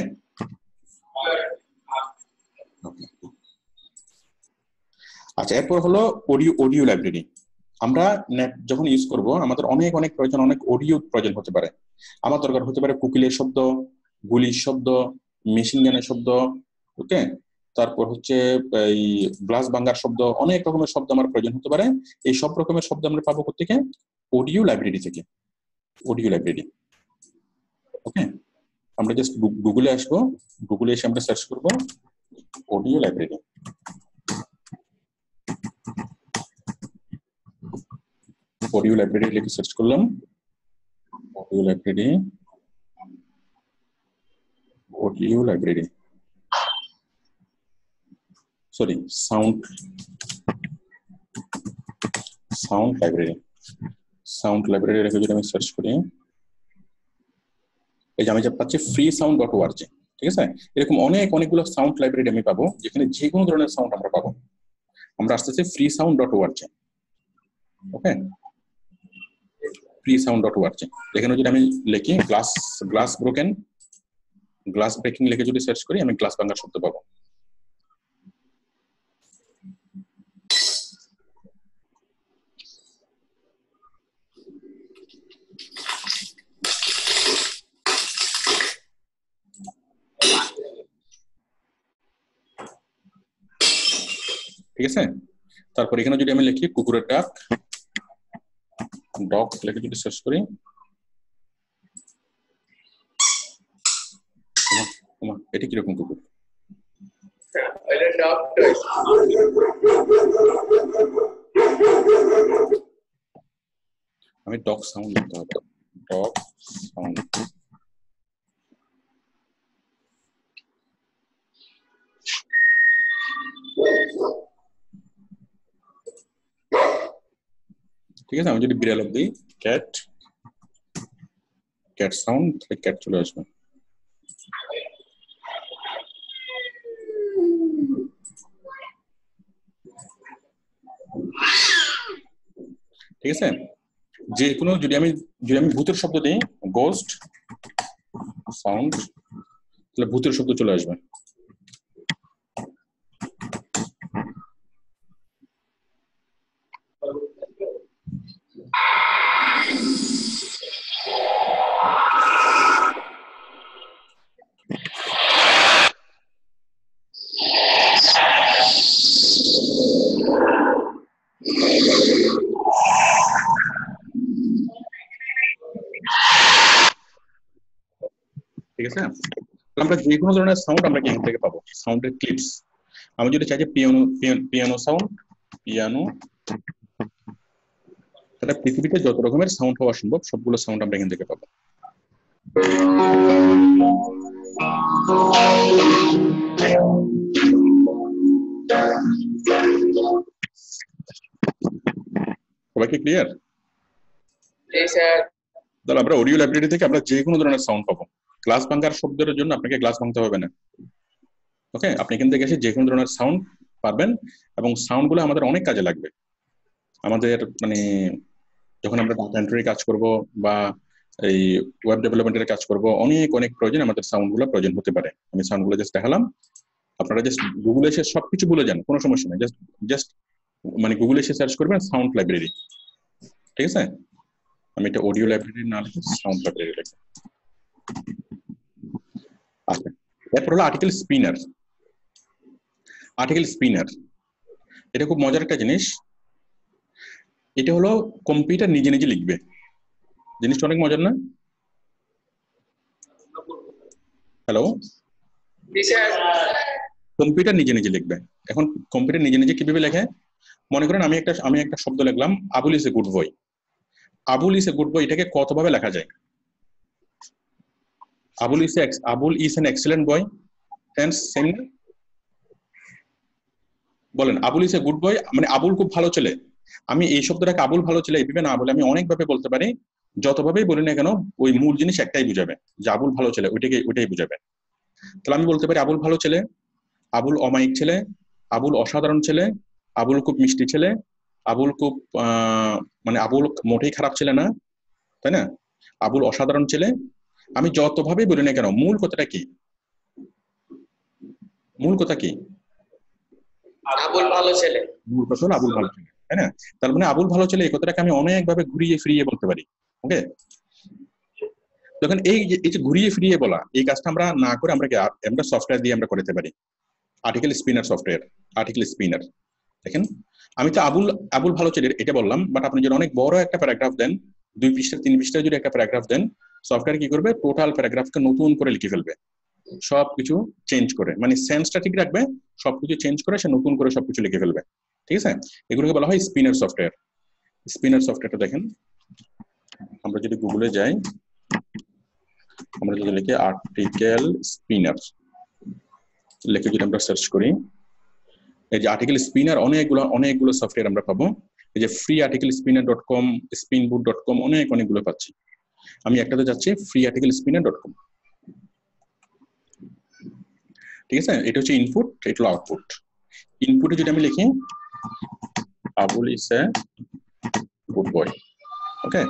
আচ্ছা, এরপর হলো অডিও লাইব্রেরি। আমরা নেট যখন ইউজ করব আমাদের অনেক প্রয়োজন, অনেক অডিও প্রয়োজন হতে পারে। আমার দরকার হতে পারে কোকিলের শব্দ, গুলির শব্দ, মেশিন গানের শব্দ, ওকে, তারপর হচ্ছে এই গ্লাস ভাঙার শব্দ, অনেক রকমের শব্দ আমার প্রয়োজন হতে পারে। এই সব রকমের শব্দ আমরা পাবো কোথেকে? অডিও লাইব্রেরি থেকে, অডিও লাইব্রেরি। ওকে, আমরা জাস্ট গুগলে আসবো, গুগলে এসে আমরা সার্চ করবো অডিও লাইব্রেরি। অডিও লাইব্রেরি লিখে সার্চ করলাম, audio library, audio library, sorry sound, sound library, sound library লিখে যদি আমি সার্চ করি, এই যে আমি যা পাচ্ছি freesound.org, ঠিক আছে? এরকম অনেকগুলো সাউন্ড লাইব্রেরি আমি পাবো, যেখানে যে কোনো ধরনের সাউন্ড আমরা পাবো। আমরা আসতেছি freesound.org, ওকে, freesound.org। এখানে যদি আমি লিখি গ্লাস ব্রেকিং লিখে যদি সার্চ করি, আমি গ্লাস ভাঙার শব্দ পাবো। ঠিক আছে, তারপর এখানে যদি আমি লিখি কুকুরের ডাক, ডগ লিখে যদি সার্চ করি, এটা কিরকম কুকুর? আমি ডগ সাউন্ড লিখতে হবে, ডগ সাউন্ড। ঠিক আছে, আমি যদি বিড়াল দিই ক্যাট, ক্যাট সাউন্ড, ক্যাট চলে আসবে। ঠিক আছে, যে কোনো যদি আমি ভূতের শব্দ দিই গোস্ট সাউন্ড, তাহলে ভূতের শব্দ চলে আসবে। ঠিক আছে, আমরা যে কোনো ধরনের সাউন্ড আমরা এখান থেকে পাবো, সাউন্ডের ক্লিপস। আমি যদি চাই যে পিয়ানো সাউন্ড, পিয়ানো, তাহলে পৃথিবীতে যত রকমের সাউন্ড হওয়া সম্ভব সবগুলো সাউন্ড আমরা এখান থেকে পাবো। সবাই কি ক্লিয়ার? তাহলে আমরা অডিও লাইব্রেরি থেকে আমরা যে কোনো ধরনের সাউন্ড পাবো। গ্লাস ভাঙার শব্দের জন্য আপনাকে গ্লাস ভাঙতে হবে না, ওকে, আপনি এখান থেকে এসে যে কোনো ধরনের সাউন্ড পারবেন, এবং সাউন্ডগুলো আমাদের অনেক কাজে লাগবে। আমাদের মানে যখন আমরা ডাটা এন্ট্রি কাজ করব বা এই ওয়েব ডেভেলপমেন্টের কাজ করব, অনেক প্রয়োজন আমাদের সাউন্ডগুলো প্রয়োজন হতে পারে। আমি সাউন্ডগুলো জাস্ট দেখালাম, আপনারা জাস্ট গুগলে এসে সবকিছু বলে যান, কোনো সমস্যা নেই। জাস্ট মানে গুগলে এসে সার্চ করবেন সাউন্ড লাইব্রেরি, ঠিক আছে? আমি এটা অডিও লাইব্রেরি না লিখে সাউন্ড লাইব্রেরি লিখি। আচ্ছা, এরপর হলো আর্টিকেল স্পিনার। আর্টিকেল স্পিনার এটা খুব মজার একটা জিনিস। এটা হলো কম্পিউটার নিজে নিজে লিখবে, জিনিসটা অনেক মজার না? হ্যালো, কম্পিউটার নিজে নিজে লিখবে। এখন কম্পিউটার নিজে নিজে কিভাবে লেখে? মনে করেন আমি একটা শব্দ লিখলাম, Abul is a good boy. Abul is a good বয়, এটাকে কতভাবে লেখা যায়? Abul is an excellent boy, tense same না? বলেন, আবুল ইজ এ গুড বয় মানে আবুল খুব ভালো ছেলে। আমি এই শব্দটাকে আবুল ভালো ছেলে এইভাবে না বলে আমি অনেকভাবে বলতে পারি। যতভাবেই বলি না কেন ওই মূল জিনিস একটাই বুঝাবে, যে আবুল ভালো ছেলে, ওইটাই বুঝাবে। তাহলে আমি বলতে পারি আবুল ভালো ছেলে, আবুল অমায়িক ছেলে, আবুল অসাধারণ ছেলে, আবুল খুব মিষ্টি ছেলে, আবুল খুব মানে আবুল মোটেই খারাপ ছেলে না, তাই না? আবুল অসাধারণ ছেলে। আমি যতভাবেই বলি না কেন মূল কথাটা কি? মূল কথা কি? আবুল ভালো ছেলে। মূল কথা হলো আবুল ভালো ছেলে, তাই না? তার মানে আবুল ভালো ছেলে এই কথাটাকে আমি অনেকভাবে ঘুরিয়ে ফিরিয়ে বলতে পারি, ওকে? দেখেন এই যে ঘুরিয়ে ফিরিয়ে বলা এই কাজটা আমরা না করে আমরা সফটওয়্যার দিয়ে আমরা করতে পারি। Article spinner software, article spinner. দেখেন আমি তো আবুল আবুল ভালো ছেলে এটা বললাম, বাট আপনি যদি অনেক বড় একটা প্যারাগ্রাফ দেন, 2 পৃষ্ঠা 3 পৃষ্ঠা যদি একটা প্যারাগ্রাফ দেন, সফটওয়্যার কি করবে, টোটাল প্যারাগ্রাফকে নতুন করে লিখে ফেলবে, সবকিছু চেঞ্জ করে, মানে সেন্সটা ঠিক রাখবে, সবকিছু চেঞ্জ করে সে নতুন করে সবকিছু লিখে ফেলবে। ঠিক আছে, এগুলোকে বলা হয় স্পিনার সফটওয়্যার। স্পিনার সফটওয়্যারটা দেখেন, আমরা যদি গুগলে যাই, আমরা যদি লিখি আর্টিকেল স্পিনার লিখে যদি আমরা সার্চ করি, এই যে আর্টিকেল স্পিনার অনেকগুলো সফটওয়্যার আমরা পাবো। এই যে ফ্রি আর্টিকেল স্পিনার.com, spinboot.com, অনেকগুলো পাচ্ছি। আমি একটাতে যাচ্ছি, ফ্রি আর্টিকেল স্পিনার.com। ঠিক আছে, এটা হচ্ছে ইনপুট, এটা হলো আউটপুট। ইনপুটে যদি আমি লিখি Abul is a good boy, okay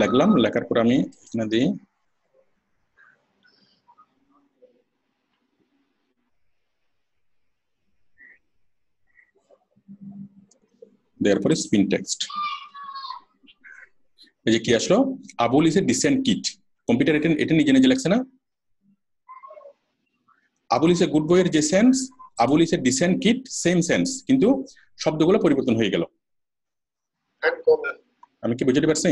লিখলাম, লেখার পর আমি এখানে দিই দেওয়ার পরে স্পিন টেক্সট। এই যে কি আসলো, Abul is a decent kid. Computer এটা নিজে নিজে লেখছে না, আবুল ইজ এ গুড বয়ের যে sense, Abul is a decent kid same sense, কিন্তু শব্দগুলো পরিবর্তন হয়ে গেল। আমি কি বুঝতে পারছি?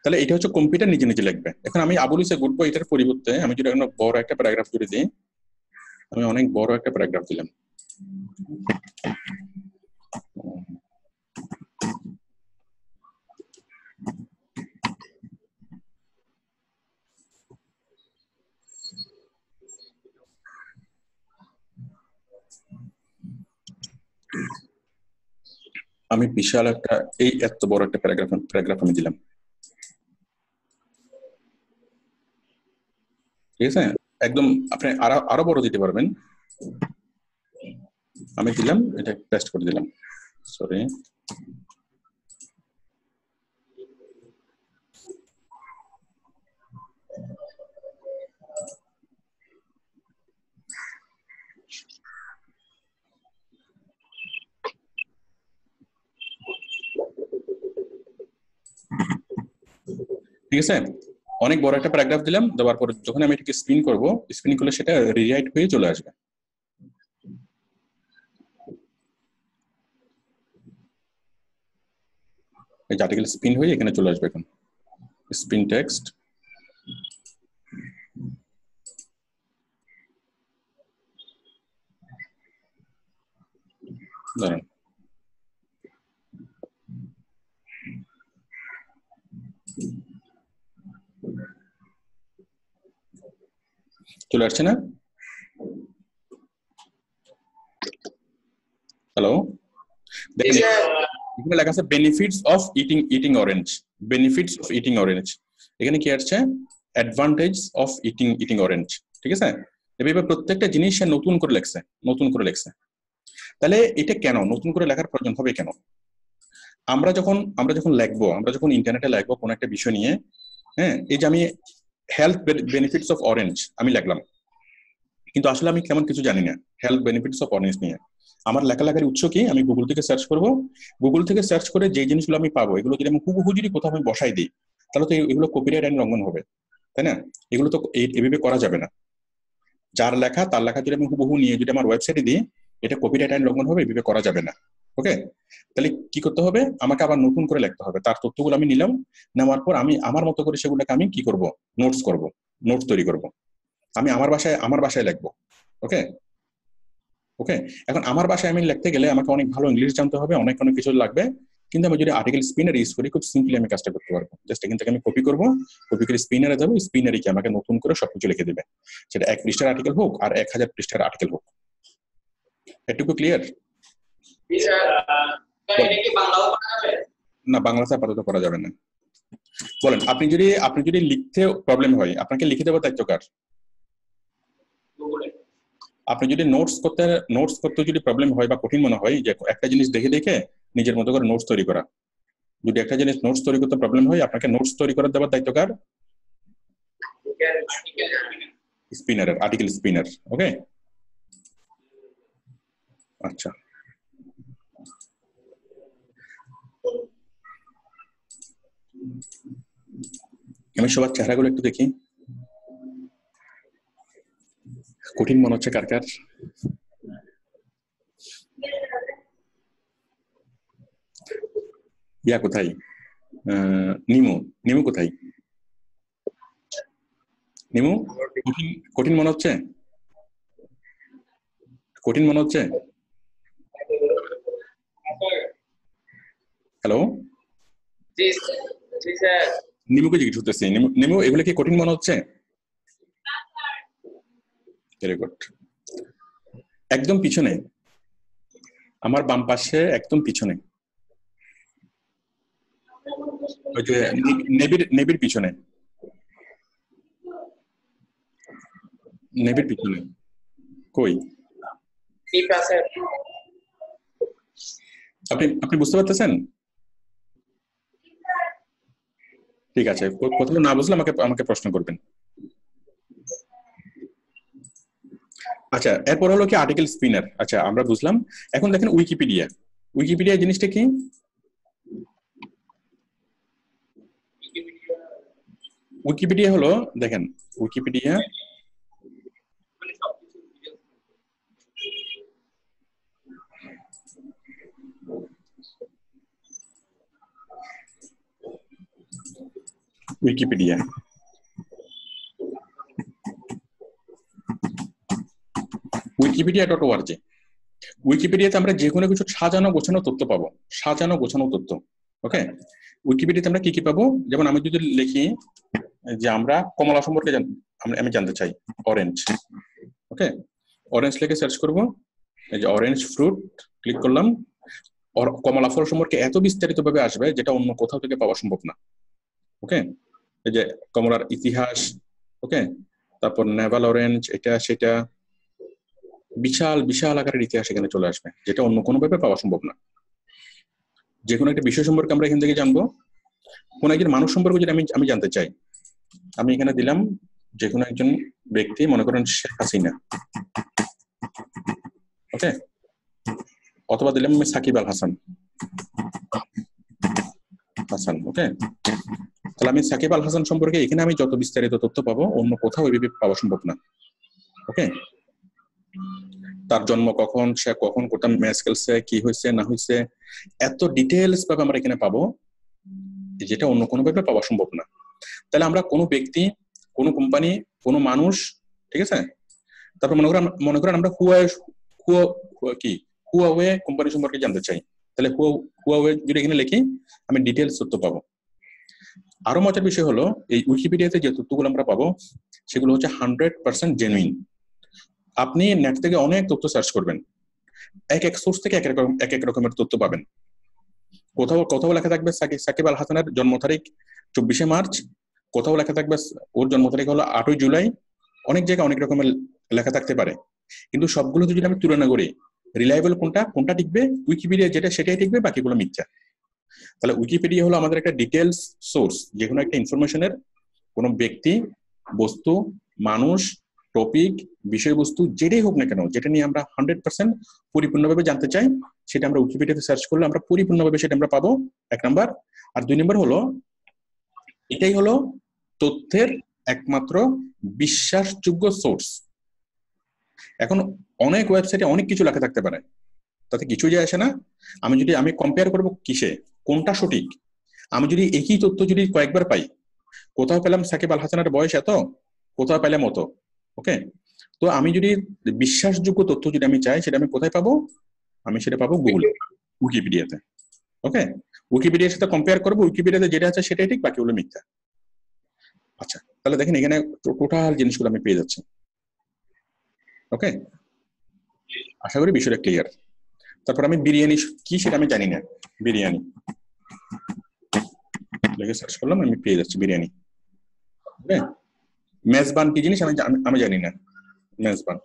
তাহলে এটা হচ্ছে কম্পিউটার নিজে নিজে লিখবে। এখন আমি আবুল ইজ এ গুড বয় এটার পরিবর্তে আমি যদি বড় একটা প্যারাগ্রাফ জুড়ে দিই, আমি অনেক বড় একটা প্যারাগ্রাফ দিলাম, আমি বিশাল একটা এত বড় একটা প্যারাগ্রাফ আমি দিলাম। ঠিক আছে, একদম আপনি আরো বড় দিতে পারবেন। আমি দিলাম, এটা পেস্ট করে দিলাম, সরি। ঠিক আছে, অনেক বড় একটা প্যারাগ্রাফ দিলাম, দেওয়ার পর যখন আমি এটাকে স্পিন করব, স্পিন করলে সেটা রিরাইট হয়ে চলে আসবে। এই আর্টিকেল স্পিন হয়ে এখানে চলে আসবে। এখন স্পিন টেক্সট, দাঁড়ান, চলে আসছে না? হ্যালো, দেখেন এখানে লেখা আছে benefits of eating orange, benefits of eating orange. এখানে কি আসছে, অ্যাডভান্টেজ অফ ইটিং অরেঞ্জ। ঠিক আছে, এভাবে প্রত্যেকটা জিনিস সে নতুন করে লেখছে। তাহলে এটা কেন নতুন করে লেখার প্রয়োজন হবে কেন? আমরা যখন লিখবো, আমরা যখন ইন্টারনেটে লিখবো কোনো একটা বিষয় নিয়ে, হ্যাঁ, এই যে আমি হেলথ বেনিফিটস অফ অরেঞ্জ আমি লিখলাম, কিন্তু আসলে আমি তেমন কিছু জানি না হেলথ বেনিফিটস অফ অরেঞ্জ নিয়ে। আমার লেখার উৎস কি, আমি গুগল থেকে সার্চ করব, গুগল থেকে সার্চ করে যে জিনিসগুলো আমি পাবো, এগুলো যদি আমি হুবহু যদি কোথাও আমি বসাই দিই, তাহলে তো এগুলো কপিরাইট আইন লঙ্ঘন হবে, তাই না? এগুলো তো এভাবে করা যাবে না। যার লেখা তার লেখা যদি আমি হুবহু নিয়ে যদি আমার ওয়েবসাইটে দিই, এটা কপিরাইট আইন লঙ্ঘন হবে, এভাবে করা যাবে না। ওকে, তাহলে কি করতে হবে, আমাকে আবার নতুন করে লিখতে হবে। তার তথ্যগুলো আমি নিলাম, নেওয়ার পর আমি আমার মতো করে সেগুলোকে আমি কি করব, নোটস তৈরি করব। আমি আমার ভাষায় লিখবো। ওকে ওকে, এখন আমার ভাষায় আমি লিখতে গেলে আমাকে অনেক ভালো ইংলিশ জানতে হবে, অনেক কিছু লাগবে। কিন্তু আমি যদি আর্টিকেল স্পিনার ইউজ করি, খুব সিম্পলি আমি কাজটা করতে পারবো। জাস্ট এখান থেকে আমি কপি করবো, কপি করে স্পিনারে যাবো, স্পিনারে কি আমাকে নতুন করে সবকিছু লিখে দেবে, সেটা 1 পৃষ্ঠার আর্টিকেল হোক আর 1000 পৃষ্ঠার আর্টিকেল হোক। এটুকু ক্লিয়ার? না, বাংলাতে আপাতত করা যাবে না। বলেন, আপনি যদি লিখতে প্রবলেম হয়, আপনাকে লিখে দেওয়ার দায়িত্ব কার? আপনি যদি নোটস করতে যদি প্রবলেম হয় বা কঠিন মনে হয়, যে একটা জিনিস দেখে দেখে নিজের মতো করে নোটস তৈরি করা, যদি একটা জিনিস নোটস তৈরি করতে প্রবলেম হয়, আপনাকে নোটস তৈরি করার দেওয়ার দায়িত্ব কার? স্পিনারের, আর্টিকেল স্পিনার। ওকে, আচ্ছা, আমি সবার চেহারাগুলো একটু দেখি, কঠিন মনে হচ্ছে কার কার? ইয়া কোথায়? নিমু, নিমু কোথায়? নিমু, কঠিন কঠিন মনে হচ্ছে? কঠিন মনে হচ্ছে? হ্যালো, জি স্যার। নিমুকে জিজ্ঞেস করতেছি, নিমু এগুলো কি কঠিন মনে হচ্ছে? Very good. একদম পিছনে, আমার বাম পাশে একদম পিছনে, ওই যে নেবির পিছনে, নেবির পিছনে কই? আপনি বুঝতে পারতেছেন? ঠিক আছে, কোথাও না বুঝলে আমাকে প্রশ্ন করবেন। আচ্ছা, এরপর হলো কি আর্টিকেল স্পিনার। আচ্ছা, আমরা বুঝলাম। এখন দেখেন উইকিপিডিয়া। উইকিপিডিয়া জিনিসটা কি? উইকিপিডিয়া হলো, দেখেন উইকিপিডিয়া উইকিপিডিয়া wikipedia.org। উইকিপিডিয়াতে আমরা যে কোনো কিছু সাজানো গোছানো তথ্য পাবো, সাজানো গোছানো তথ্য। ওকে, উইকিপিডিয়াতে আমরা কি কি পাবো? যেমন আমি যদি লিখি যে আমরা কমলা সম্পর্কে আমি জানতে চাই, অরেঞ্জ। ওকে, অরেঞ্জ লিখে সার্চ করব, এই যে অরেঞ্জ ফ্রুট ক্লিক করলাম, কমলা ফল সম্পর্কে এত বিস্তারিত ভাবে আসবে যেটা অন্য কোথাও থেকে পাওয়া সম্ভব না। ওকে, এই যে কমলার ইতিহাস, ওকে, তারপর নেভাল অরেঞ্জ, এটা সেটা, বিশাল বিশাল আকারের ইতিহাস এখানে চলে আসবে, যেটা অন্য কোনো ভাবে পাওয়া সম্ভব না। যে কোনো একটা বিষয় সম্পর্কে আমরা এখান থেকে জানবো। কোন একজন মানুষ সম্পর্কে যদি আমি জানতে চাই, আমি এখানে দিলাম যে কোনো একজন ব্যক্তি, মনে করেন শেখ হাসিনা, ওকে, অথবা দিলাম আমি সাকিব আল হাসান, ওকে। তাহলে আমি সাকিব আল হাসান সম্পর্কে এখানে আমি যত বিস্তারিত তথ্য পাবো অন্য কোথাও ওইভাবে পাওয়া সম্ভব না। ওকে, তার জন্ম কখন, সে কখন কোটা ম্যাচ খেলছে, কি হয়েছে না হয়েছে, এত ডিটেলস ভাবে আমরা এখানে পাবো যেটা অন্য কোনো ভাবে পাওয়া সম্ভব না। তাহলে আমরা কোনো ব্যক্তি, কোনো কোম্পানি, কোনো মানুষ, ঠিক আছে, তারপর মনে করেন আমরা হুয়াওয়ে কোম্পানি সম্পর্কে জানতে চাই, তাহলে হুয়াওয়ে যদি এখানে লিখি আমি ডিটেলস তথ্য পাবো। আরো মজার বিষয় হলো এই উইকিপিডিয়াতে যে তথ্যগুলো আমরা পাবো সেগুলো হচ্ছে 100% জেনুইন। আপনি নেট থেকে অনেক তথ্য সার্চ করবেন, এক এক সোর্স থেকে এক এক রকমের তথ্য পাবেন। কোথাও লেখা থাকবে সাকিব আল হাসানের জন্ম তারিখ 24শে মার্চ, কোথাও লেখা থাকবে ওর জন্ম তারিখ হলো 8ই জুলাই, অনেক জায়গায় অনেক রকমের লেখা থাকতে পারে। কিন্তু সবগুলো যদি আমি তুলনা করি, রিলায়েবল কোনটা টিকবে, উইকিপিডিয়া যেটা সেটাই টিকবে, বাকিগুলো মিথ্যা। তাহলে উইকিপিডিয়া হলো আমাদের একটা ডিটেলস সোর্স, যে কোনো একটা ইনফরমেশনের, কোনো ব্যক্তি, বস্তু, মানুষ, টপিক, বিষয়বস্তু যেটাই হোক না কেন, যেটা নিয়ে আমরা 100% পরিপূর্ণভাবে জানতে চাই, সেটা আমরা উইকিপিডিয়াতে সার্চ করলে আমরা পরিপূর্ণভাবে সেটা আমরা পাবো, 1 নাম্বার। আর 2 নাম্বার হলো এটাই হলো তথ্যের একমাত্র বিশ্বাসযোগ্য সোর্স। এখন অনেক ওয়েবসাইটে অনেক কিছু লেখা থাকতে পারে, তাতে কিছুই যায় আসে না। আমি কম্পেয়ার করব কিসে, কোনটা সঠিক। আমি যদি একই তথ্য যদি কয়েকবার পাই, কোথাও পেলাম সাকিব আল হাসানের বয়স এত, কোথাও পেলাম অত, ওকে, তো আমি যদি বিশ্বাসযোগ্য তথ্য যদি আমি চাই, সেটা আমি কোথায় পাবো? আমি সেটা পাবো গুগলে, উইকিপিডিয়াতে। ওকে, উইকিপিডিয়ার সাথে কম্পেয়ার করবো, উইকিপিডিয়াতে যেটা আছে সেটাই ঠিক, বাকিগুলো মিথ্যা। আচ্ছা, তাহলে দেখেন এখানে টোটাল জিনিসগুলো আমি পেয়ে যাচ্ছি। ওকে, আশা করি বিষয়টা ক্লিয়ার। তারপর আমি বিরিয়ানি কি সেটা আমি জানি না, বিরিয়ানি লিখে সার্চ করলাম, আমি পেয়ে যাচ্ছি বিরিয়ানি। ওকে, মেজবান কি জিনিস আমি জানি না, মেজবান।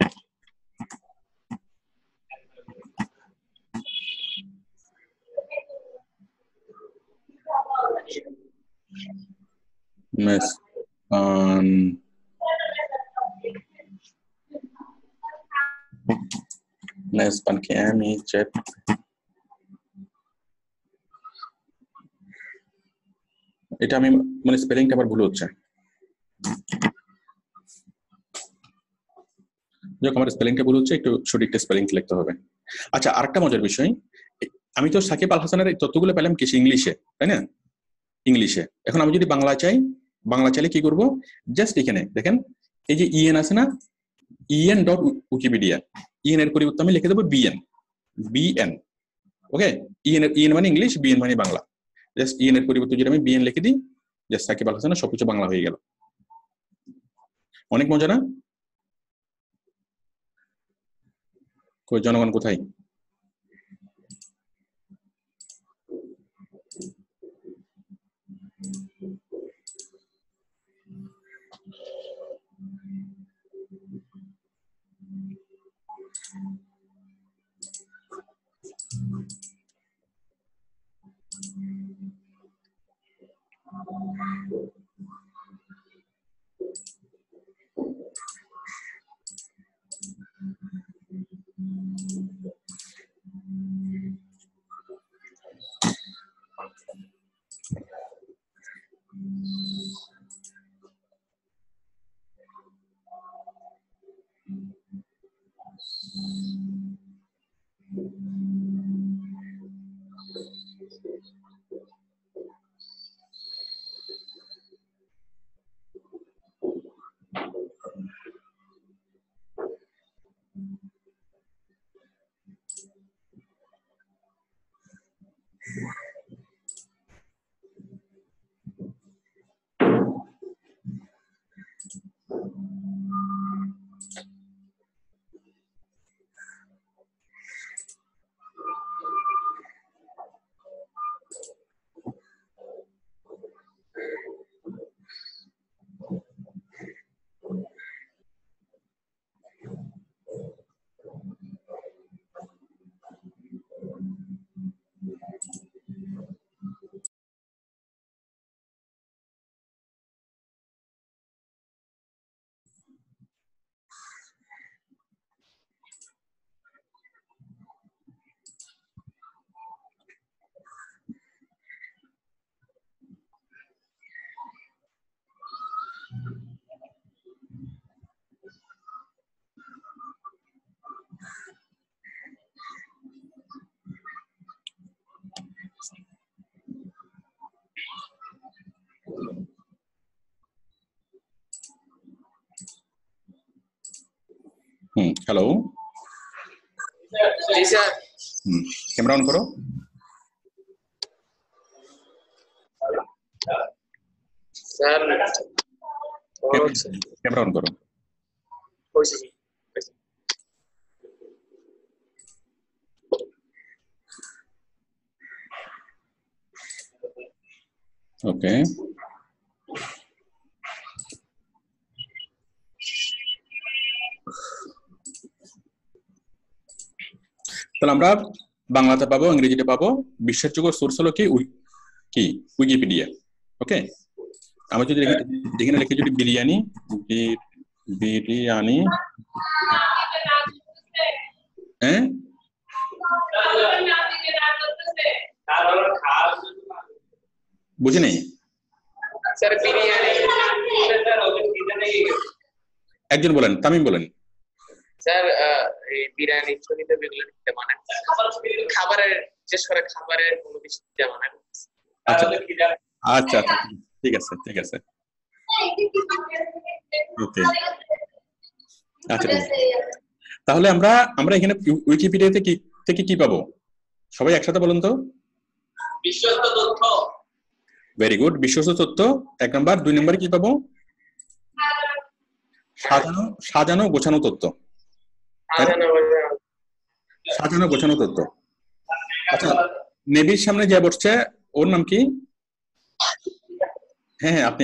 মেজবান মেজবান কি আমি চেক, এটা আমি মানে স্পেলিংটা আবার ভুল হচ্ছে। যখন আমার স্পেলিংটা ভুল হচ্ছে, একটু সঠিক স্পেলিং লিখতে হবে। আচ্ছা, আরেকটা মজার বিষয়, আমি তো সাকিব আল হাসানের এই তথ্যগুলো পেলাম কি ইংলিশে, তাই না? ইংলিশে। এখন আমি যদি বাংলা চাই, বাংলা চাইলে কি করব? জাস্ট এখানে দেখেন এই যে ইএন আছে না, ইএন ডট উইকিপিডিয়া, ইএন এর পরিবর্তে আমি লিখে দেবো বিএন, বিএন। ওকে, ইএন মানে ইংলিশ, বিএন মানে বাংলা। জাস্ট ইএন এর পরিবর্তে যদি আমি বিএন লিখে দিই, জাস্ট সাকিব আল হাসানের সবকিছু বাংলা হয়ে গেল। অনেক মজা না? জনগণ কোথায়? Hello, G sir. Camera on করো। স্যার ক্যামেরা অন করো। ওকে, তাহলে আমরা বাংলাতে পাবো, ইংরেজিতে পাবো। বিশ্বাসযোগ্য সোর্স হলো কি উইকিপিডিয়া। ওকে, আমি যদি এখানে লিখি যদি বিরিয়ানি, বিরিয়ানি, হ্যাঁ বুঝি নেই স্যার। বিরিয়ানি একজন বলেন, তামিম বলেন। স্যার এই বিরিয়ানি ছবিতে বেগুলো দিতে মানে খাবারের, বিশেষ করে খাবারের কোনো কিছু দিতে মানে। আচ্ছা আচ্ছা, ঠিক আছে ঠিক আছে, ওকে। আচ্ছা, তাহলে আমরা এখানে উইকিপিডিয়া থেকে কি পাবো? সবাই একসাথে বলুন তো। বিশ্বস্ত তথ্য। ভেরি গুড, বিশ্বস্ত তথ্য 1 নাম্বার। 2 নাম্বারে কি পাবো? সাজানো গোছানো তথ্য। সাজানো গোছানো তথ্য। আচ্ছা, নেভির সামনে যে বসছে ওর নাম কি? হ্যাঁ হ্যাঁ, আপনি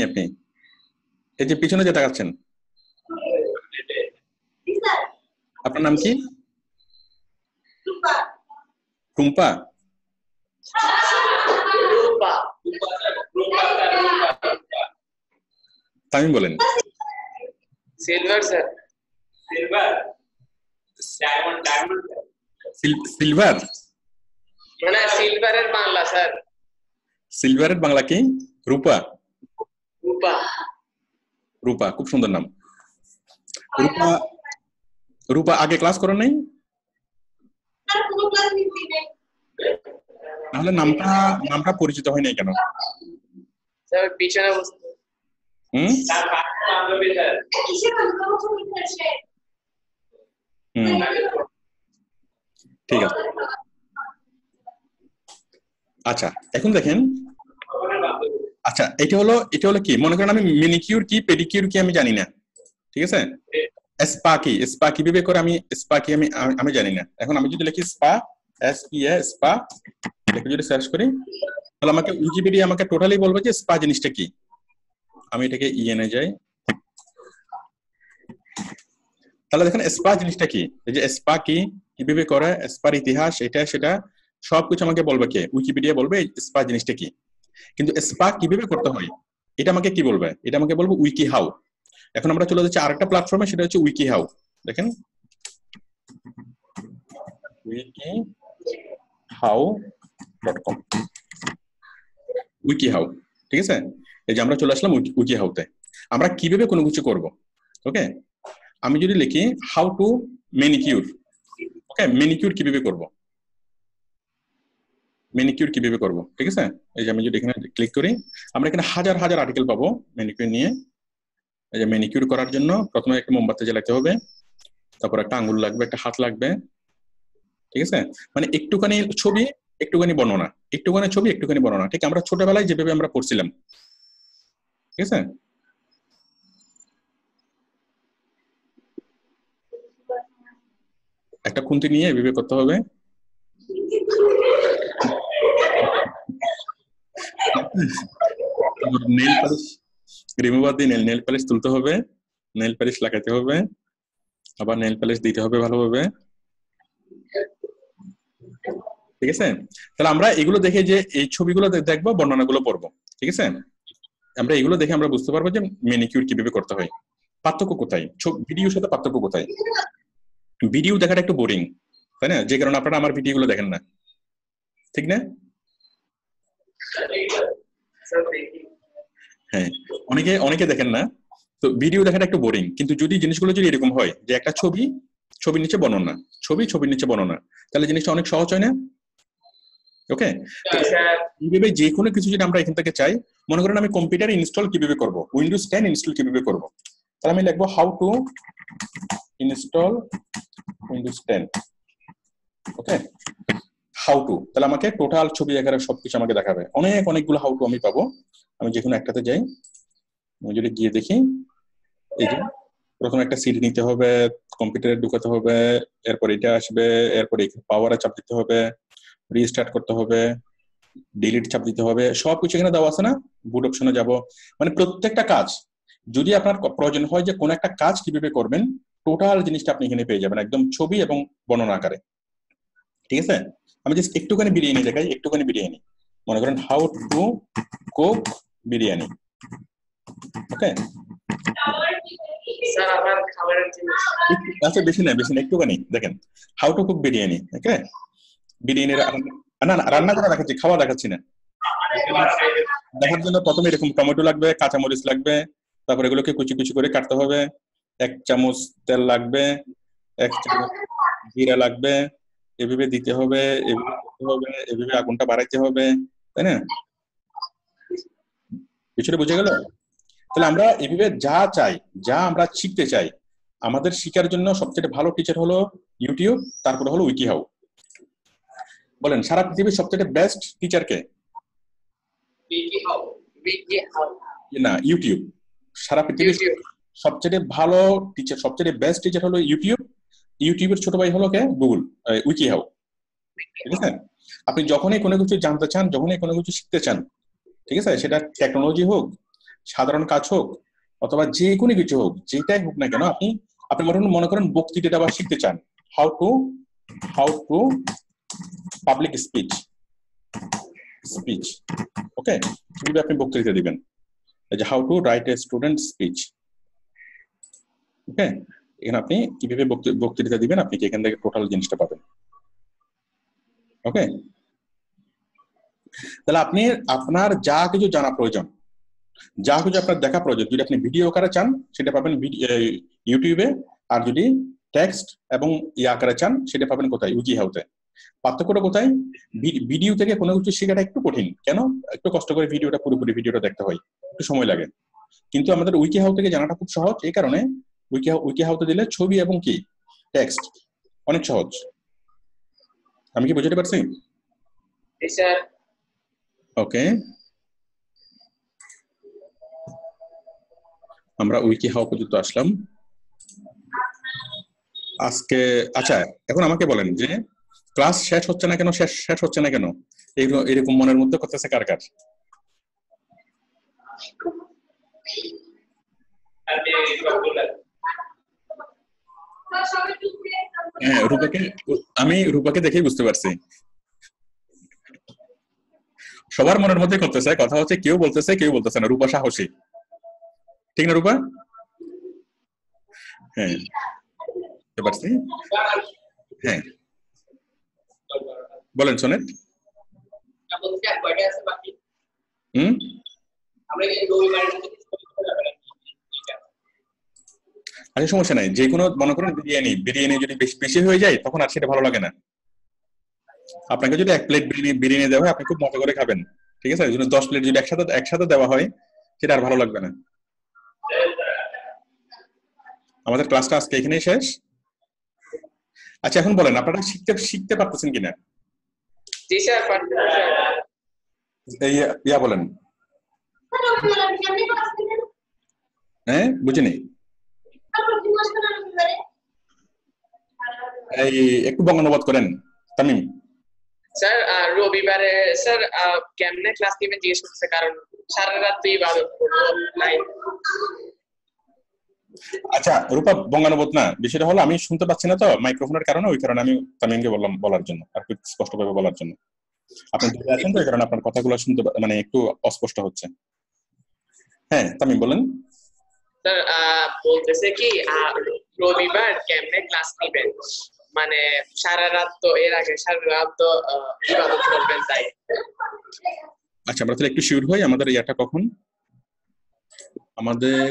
এই যে পিছনে যে তাকাচ্ছেন, আপনার নাম কি? টুম্পা। তামিম বলেন। Silver sir. Silver, diamond. Silver মানে সিলভারের বাংলা স্যার। সিলভারের বাংলা কি? রূপা। রূপা, রূপা, খুব সুন্দর নাম। রূপা রূপা আগে ক্লাস করেন নাই? তাহলে নামটা নামটা পরিচিত হয় নাই কেন? স্যার পিছনে বসতে হুম হুম ঠিক আছে। আচ্ছা এখন দেখেন, আচ্ছা এটা হলো কি, মনে করেন আমি মেনিকিউর কি পেডিকিউর কি আমি জানি না, ঠিক আছে? স্পা কি, স্পা কিভাবে করে আমি স্পা কি আমি আমি জানি না। এখন আমি যদি লিখি স্পা, স্পা লিখে যদি সার্চ করি, তাহলে আমাকে উইকিপিডিয়া আমাকে টোটালি বলবে যে স্পা জিনিসটা কি। আমি এটাকে ইএনএ যাই, তাহলে দেখেন স্পা জিনিসটা কি, এই যে স্পা কি, কিভাবে করে, স্পার ইতিহাস, এটা সেটা সবকিছু আমাকে বলবে কে, উইকিপিডিয়া বলবে স্পা জিনিসটা কি। কিন্তু স্পা কিভাবে করতে হয় এটা আমাকে কি বলবে, এটা আমাকে বলবে উইকি হাউ। এখন আমরা চলে যাচ্ছি আরেকটা প্ল্যাটফর্মে, সেটা হচ্ছে উইকি হাউ। দেখেন উইকি হাউ.com, উইকি হাউ, ঠিক আছে? এই যে আমরা চলে আসলাম উইকি হাউতে। আমরা কিভাবে কোনো কিছু করব, ওকে? আমি যদি লিখি how to manicure, okay, manicure কিভাবে করব, ম্যানিকিউর কিভাবে করব, ঠিক আছে? এই যে আমি যদি এখানে ক্লিক করি, আমরা এখানে হাজার হাজার আর্টিকেল পাবো ম্যানিকিউর নিয়ে। এই যে ম্যানিকিউর করার জন্য প্রথমে একটা মোমবাতি জ্বালাতে হবে, তারপর একটা আঙ্গুল লাগবে, একটা হাত লাগবে, ঠিক আছে? মানে একটুখানি ছবি, একটুখানি বর্ণনা, একটুখানি ছবি, একটুখানি বর্ণনা, ঠিক আমরা ছোটবেলায় যেভাবে আমরা পড়ছিলাম, ঠিক আছে? একটা খুন্তি নিয়ে এভাবে করতে হবে। নেল পালিশ রিমুভার দিয়ে নেল পালিশ তুলতে হবে, নেল পালিশ লাগাতে হবে, আবার নেল পালিশ দিতে হবে ভালোভাবে, ঠিক আছে? তাহলে আমরা এগুলো দেখে যে এই ছবিগুলো দেখবো, বর্ণনাগুলো পড়বো, ঠিক আছে? আমরা এগুলো দেখে আমরা বুঝতে পারবো যে ম্যানিকিউর কিভাবে করতে হয়। পার্থক্য কোথায়, ভিডিওর সাথে পার্থক্য কোথায়? ভিডিও দেখাটা একটু বোরিং, তাই না? যে কারণে আপনারা আমার ভিডিওগুলো দেখেন না, ঠিক না? হ্যাঁ, অনেকে অনেকে দেখেন না, তো ভিডিও দেখাটা একটু বোরিং। কিন্তু যদি জিনিসগুলো যদি এরকম হয় যে একটা ছবি, ছবির নিচে বর্ণনা, ছবির নিচে বর্ণনা, তাহলে জিনিসটা অনেক সহজ হয় না? ওকে, এইভাবে যে কোনো কিছু যদি আমরা এখান থেকে চাই, মনে করেন আমি কম্পিউটার ইনস্টল কিভাবে করব, উইন্ডোজ 10 ইনস্টল কিভাবে করব, তাহলে আমি লিখবো how to install Windows 10, okay, how to. তাহলে আমাকে টোটাল ছবি আকারে সবকিছু আমাকে দেখাবে, অনেকগুলো হাউ টু আমি পাবো। আমি যে কোনো একটাতে যাই, আমি যদি গিয়ে দেখি, এই যে প্রথমে একটা সিডি নিতে হবে, কম্পিউটারে ঢুকাতে হবে, এরপর এটা আসবে, এরপর পাওয়ারে চাপ দিতে হবে, রিস্টার্ট করতে হবে, ডিলিট চাপ দিতে হবে, সবকিছু এখানে দেওয়া আছে না? বুট অপশনে যাব, মানে প্রত্যেকটা কাজ যদি আপনার প্রয়োজন হয় যে কোন একটা কাজ কিভাবে করবেন, টোটাল জিনিসটা আপনি এখানে পেয়ে যাবেন একদম ছবি এবং বর্ণনা আকারে, ঠিক আছে? আমি জাস্ট একটুখানি বিরিয়ানি দেখাই, একটুখানি বিরিয়ানি, মনে করেন how to cook biryani, okay? Sir আমার খাবারের জিনিস আচ্ছা বেশি না একটুখানি দেখেন, হাউ টু কুক বিরিয়ানি, ওকে? বিরিয়ানি না না রান্না করা দেখাচ্ছি, খাওয়া দেখাচ্ছি না। দেখার জন্য প্রথমে এরকম টমেটো লাগবে, কাঁচামরিচ লাগবে, তারপর এগুলোকে কুচি কুচি করে কাটতে হবে, 1 চামচ তেল লাগবে, 1 চামচ জিরা লাগবে, এভাবে দিতে হবে, এভাবে করতে হবে, এভাবে আগুনটা বাড়াইতে হবে, তাই না? কিছুটা বুঝে গেল? তাহলে আমরা এভাবে যা চাই, যা আমরা শিখতে চাই, আমাদের শিখার জন্য সবচেয়ে ভালো টিচার হলো ইউটিউব, তারপরে হলো উইকিহাউ। বলেন সারা পৃথিবীর সবচেয়ে বেস্ট টিচার কে? না, ইউটিউব। সারা পৃথিবীর সবচেয়ে ভালো টিচার, সবচেয়ে বেস্ট টিচার হলো ইউটিউব। ইউটিউবের ছোট ভাই হলো কে? গুগল, উইকিহাউ, ঠিক আছে? আপনি যখনই কোনো কিছু জানতে চান, যখনই কোনো কিছু শিখতে চান, ঠিক আছে, সেটা টেকনোলজি হোক, সাধারণ কাজ হোক, অথবা যে কোনো কিছু হোক, যেটাই হোক না কেন, আপনি আপনি মনে করেন বক্তৃতা আবার শিখতে চান, how to public speech, okay, কিভাবে আপনি বক্তৃতা দিবেন, এই যে how to write a student speech, okay? এখানে আপনি কিভাবে বক্তৃতা দিবেন, আপনি কি এখান থেকে টোটাল জিনিসটা পাবেন, ওকে? তাহলে আপনি আপনার যা কিছু জানা প্রয়োজন, যা কিছু আপনার দেখা প্রয়োজন, যদি আপনি ভিডিও আকারে চান সেটা পাবেন ইউটিউবে, আর যদি টেক্সট এবং আকারে চান সেটা পাবেন কোথায়? উইকিহাউতে। পার্থক্যটা কোথায়? ভিডিও থেকে কোনো কিছু শেখাটা একটু কঠিন। কেন? একটু কষ্ট করে পুরোপুরি ভিডিওটা দেখতে হয়, একটু সময় লাগে। কিন্তু আমাদের উইকিহাউ থেকে জানাটা খুব সহজ, এই কারণে উইকিহাউতে দিলে ছবি এবং কি টেক্সট অনেক সহজ। আমি কি বুঝতে পারছি? ওকে, আমরা উইকিহাউ পর্যন্ত আসলাম আজকে। আচ্ছা, এখন আমাকে বলেন যে ক্লাস শেষ হচ্ছে না কেন? শেষ হচ্ছে না কেন? এরকম মনের মধ্যে করতেছে কার কার? হ্যাঁ, আমি রূপাকে দেখেই বুঝতে পারছি। সবার মনের মধ্যে করতেছে, কথা হচ্ছে কেউ বলতেছে না। রূপা সাহসী, ঠিক না রূপা? হ্যাঁ, বুঝতে পারছি। হ্যাঁ, বলেন সোনেট। আচ্ছা, সমস্যা নাই। যে কোনো মনে করেন বিরিয়ানি যদি বেশি হয়ে যায় তখন আর সেটা ভালো লাগে না। আপনাকে যদি 1 প্লেট বিরিয়ানি দেওয়া হয় আপনি খুব মজা করে খাবেন, ঠিক আছে? 10 প্লেট যদি একসাথে দেওয়া হয় সেটা আর ভালো লাগবে না। আমাদের ক্লাসটা আজকে এখানেই শেষ। আচ্ছা, এখন বলেন আপনারা শিখতে পারতেছেন কিনা? জি স্যার, এই বলেন। হ্যাঁ, বুঝিনি। এই একটু বঙ্গানুবাদ করেন তামিম। স্যার রবিবারে স্যার কেমনে ক্লাস নেবেন জিজ্ঞেস করতেছে, কারণ সারা রাত ইবাদত করবো নাই। আচ্ছা রূপা, বঙ্গানুবাদ না, বিষয়টা হলো আমি শুনতে পাচ্ছি না তো মাইক্রোফোনের কারণে, ওই কারণে আমি তামিমকে বললাম বলার জন্য, আর একটু স্পষ্টভাবে বলার জন্য। আপনি দূরে আছেন তো এই কারণে আপনার কথাগুলো শুনতে মানে একটু অস্পষ্ট হচ্ছে। হ্যাঁ তামিম বলেন। স্যার বলতেছে কি রবিবার কেমনে ক্লাস নেবেন, মানে সারা রাত তো এর আগে সারা রাত তো ইবাদত করবেন তাই। আচ্ছা, আমরা তাহলে একটু শিওর হই আমাদের ইয়াটা কখন। আমাদের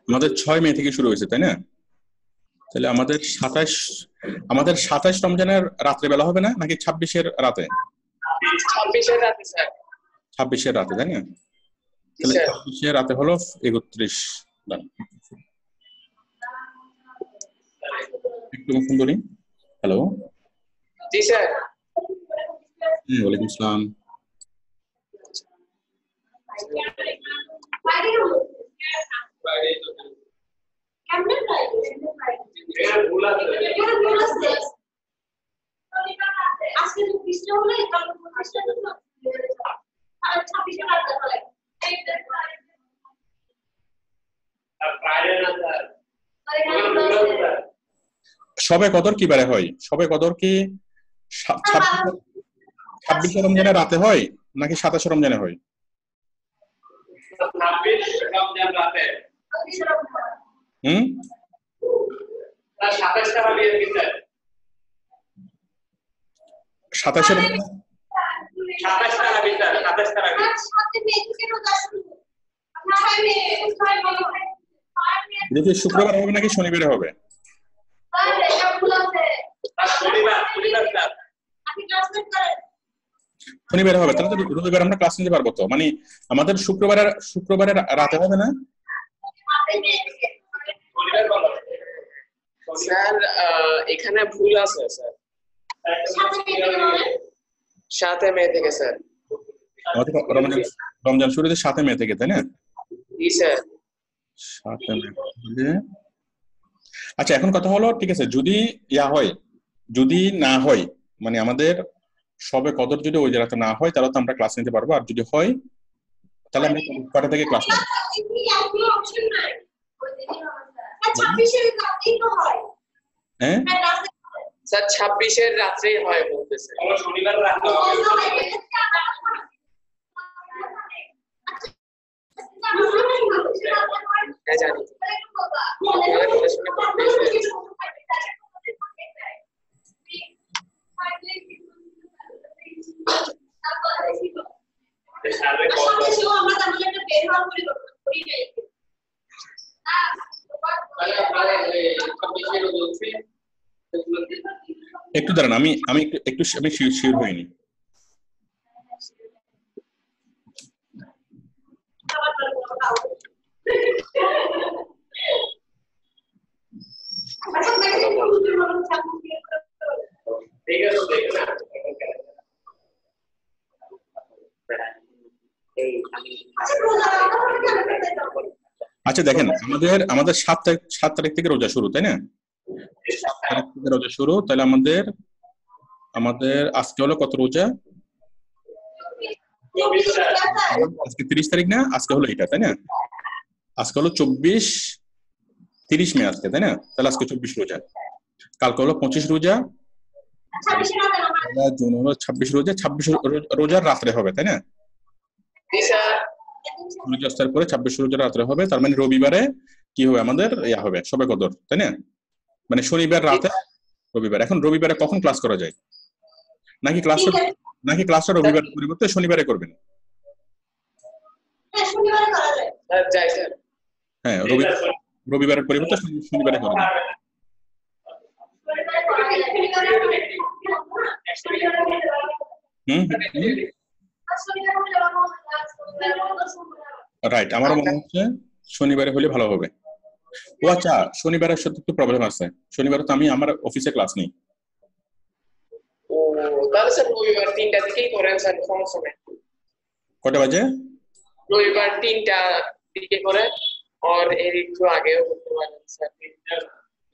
আমাদের 6 মে থেকে শুরু হয়েছে, তাই না? তাহলে আমাদের 27 রমজানের রাত্রে বেলা হবে না, নাকি 26-এর রাতে? 26-এর রাতে স্যার। 26-এর রাতে, তাই না? তাহলে 26-এর রাতে হলো 31। একটু সুন্দরী। হ্যালো। জি স্যার। ওয়ালাইকুম আসসালাম। শবে কদর কি বারে হয়? শবে কদর কি 26 রমজানের রাতে হয় নাকি 27 রমজানে হয়? 26 রমজান রাতে। 27 টাকা দিয়ে দিতে। 27 রমজান 27 টাকা দিতে, 27 টাকা দিতে। এটা শুক্রবার হবে নাকি শনিবারে হবে? শনিবারে হবে। তাহলে তো রবিবার আমরা ক্লাস নিতে পারবো তো, মানে আমাদের শুক্রবারের রাতে হবে না? স্যার এখানে ভুল আছে স্যার। 7 মে থেকে স্যার। আমাদের রমজান শুরু হচ্ছে 7 মে থেকে, তাই না? জি স্যার। 7 মে থেকে। আচ্ছা, এখন কথা হলো, ঠিক আছে, যদি হয়, যদি না হয়, মানে আমাদের সবে কদর যদি ওই জায়গাতে না হয় তাহলে তো আমরা ক্লাস নিতে পারবো, আর যদি হয় তাহলে আমরা কটা থেকে ক্লাস নেব? হ্যাঁ স্যার 26-এর রাত্রেই হয় বলতেছে। শনিবার রাতে। আমরা তাহলে একটা বের হওয়ার পরিকল্পনা করি নাই একটু দাঁড়ান, আমি আমি একটু আমি শিওর হইনি। আচ্ছা দেখেন, আমাদের আমাদের 7 তারিখ থেকে রোজা শুরু, তাই না? 7 তারিখ থেকে রোজা শুরু, তাহলে আমাদের আমাদের আজকে হলো কত রোজা? আজকে 30 তারিখ না? আজকে হলো এটা, তাই না? আজকে হলো 30 মে আজকে, তাই না? তাহলে আজকে 24 রোজা, কালকে হলো 25 রোজা, জুন হলো 26 রোজা, 26 রোজার রাত্রে হবে, তাই না? সূর্যাস্তের পরে 26 রোজা রাত্রে হবে, তার মানে রবিবারে কি হবে আমাদের ইয়া হবে শবে কদর, তাই না? মানে শনিবার রাতে রবিবার। এখন রবিবারে কখন ক্লাস করা যায়? নাকি ক্লাসটা রবিবারের পরিবর্তে শনিবারে করবেন? হ্যাঁ, রবিবারের পরিবর্তে শনিবারে করবেন। রাইট, আমারও মনে হচ্ছে শনিবারে হলে ভালো হবে। ও আচ্ছা, শনিবারের সাথে একটু প্রবলেম আছে, শনিবারে তো আমি আমার অফিসে ক্লাস নেই। ও তাহলে স্যার রবিবার 3টা থেকেই করেন স্যার, সমস্যা নেই। কটা বাজে? রবিবার 3টা দিকে করে, আর এর একটু আগেও করতে পারেন স্যার।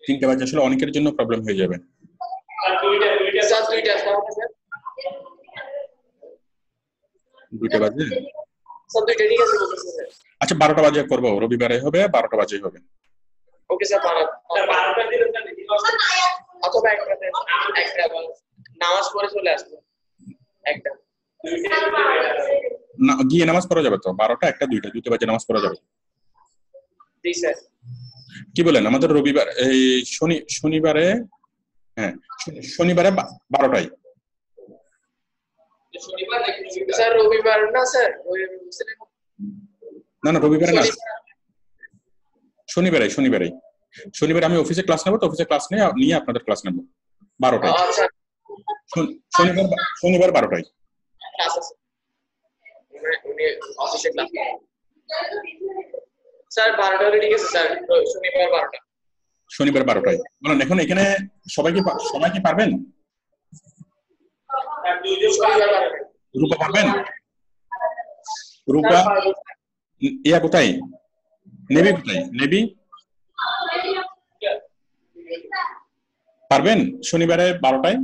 3টা বাজে আসলে অনেকের জন্য প্রবলেম হয়ে যাবে। স্যার 2টা স্যার 2টা বাজে? স্যার 2টা ঠিক আছে বলতেছি স্যার। আচ্ছা 12টা বাজে করবো, রবিবারে হবে 12টা বাজে হবে। ওকে স্যার, 12টা দিন অথবা একটা নামাজ পড়ে চলে আসবে একটা। না গিয়ে নামাজ পড়া যাবে তো, 12টা 1টা 2টা বাজে নামাজ পড়া যাবে। জি স্যার। কি বলেন আমাদের রবিবার এই শনিবারে, হ্যাঁ শনিবারে 12টায়। স্যার রবিবার না স্যার, না রবিবারে না, শনিবারে আমি অফিসে ক্লাস নেবো, তো অফিসে ক্লাস নিয়ে আপনাদের ক্লাস নেবো 12টায়। শনিবার 12টায়। স্যার 12টা ঠিক আছে স্যার, শনিবার 12টা। বলেন এখন এখানে সবাই কি পারবেন? রূপা পারবেন? রূপা ইয়া কোথায়? নেবি কোথায়? নেবি পারবেন শনিবারে 12টায়?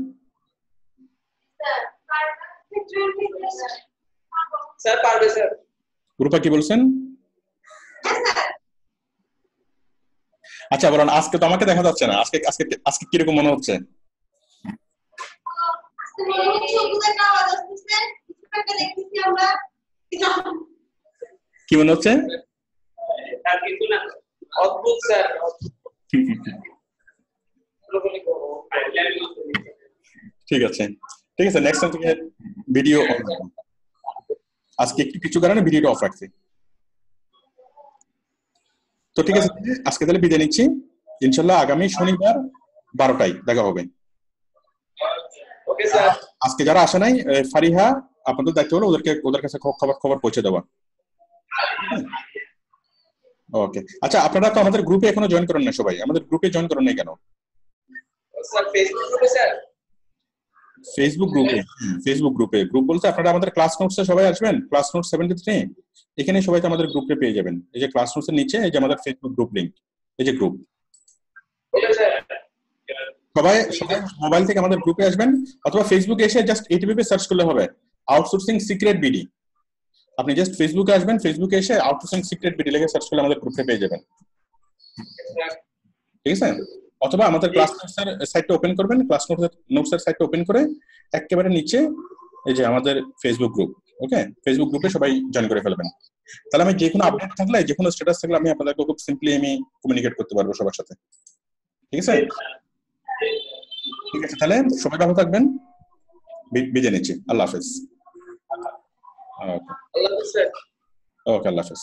স্যার পারবে স্যার। রূপা কি বলছেন? আচ্ছা বলুন, আজকে তো আমাকে দেখা যাচ্ছে না, আজকে কিরকম মনে হচ্ছে? কি মনে হচ্ছে? অদ্ভুত স্যার। ঠিক আছে নেক্সট টাইম থেকে ভিডিও আজকে কিছু কারণে ভিডিওটা অফ রাখছি। তো ঠিক আছে, আজকে তাহলে বিদায় নিচ্ছি, ইনশাল্লাহ আগামী শনিবার 12টায় দেখা হবে। Okay sir. আজকে যারা আসে নাই, ফারিহা আপনাদের দায়িত্ব হলো ওদের কাছে খবর পৌঁছে দেওয়া। ওকে আচ্ছা, আপনারা তো আমাদের গ্রুপে এখনো জয়েন করেন না, সবাই আমাদের গ্রুপে জয়েন করেন নাই কেন? স্যার ফেসবুক গ্রুপে স্যার। ফেসবুক গ্রুপে গ্রুপ বলতে আপনারা আমাদের ক্লাস নোটসে সবাই আসবেন, ক্লাস নোট 73 এখানে সবাই তো আমাদের গ্রুপে পেয়ে যাবেন। এই যে ক্লাস নোটসের নিচে এই যে আমাদের ফেসবুক গ্রুপ লিংক, এই যে গ্রুপ। সবাই মোবাইল থেকে আমাদের গ্রুপে আসবেন, অথবা ফেসবুকে এসে জাস্ট এইটিপি সার্চ করলে হবে আউটসোর্সিং সিক্রেট বিডি। আপনি জাস্ট ফেসবুকে আসবেন, ফেসবুকে এসে আউটসোর্সিং সিক্রেট বিডি লিখে সার্চ করলে আমাদের গ্রুপে পেয়ে যাবেন, ঠিক আছে? অথবা আমাদের ক্লাস নোটসের সাইটটা ওপেন করবেন, ক্লাস নোটসের সাইটটা ওপেন করে একেবারে নিচে এই যে আমাদের ফেসবুক গ্রুপ, ওকে ফেসবুক গ্রুপে সবাই জয়েন করে ফেলবেন। তাহলে আমি যে কোনো আপডেট থাকলে, যে কোনো স্ট্যাটাস থাকলে আমি আপনাদেরকে খুব সিম্পলি আমি কমিউনিকেট করতে পারবো সবার সাথে, ঠিক আছে? তাহলে সবাই ভালো থাকবেন, বিদায় নিচ্ছি, আল্লাহ হাফেজ। ওকে আল্লাহ হাফেজ স্যার। ওকে, আল্লাহ হাফেজ।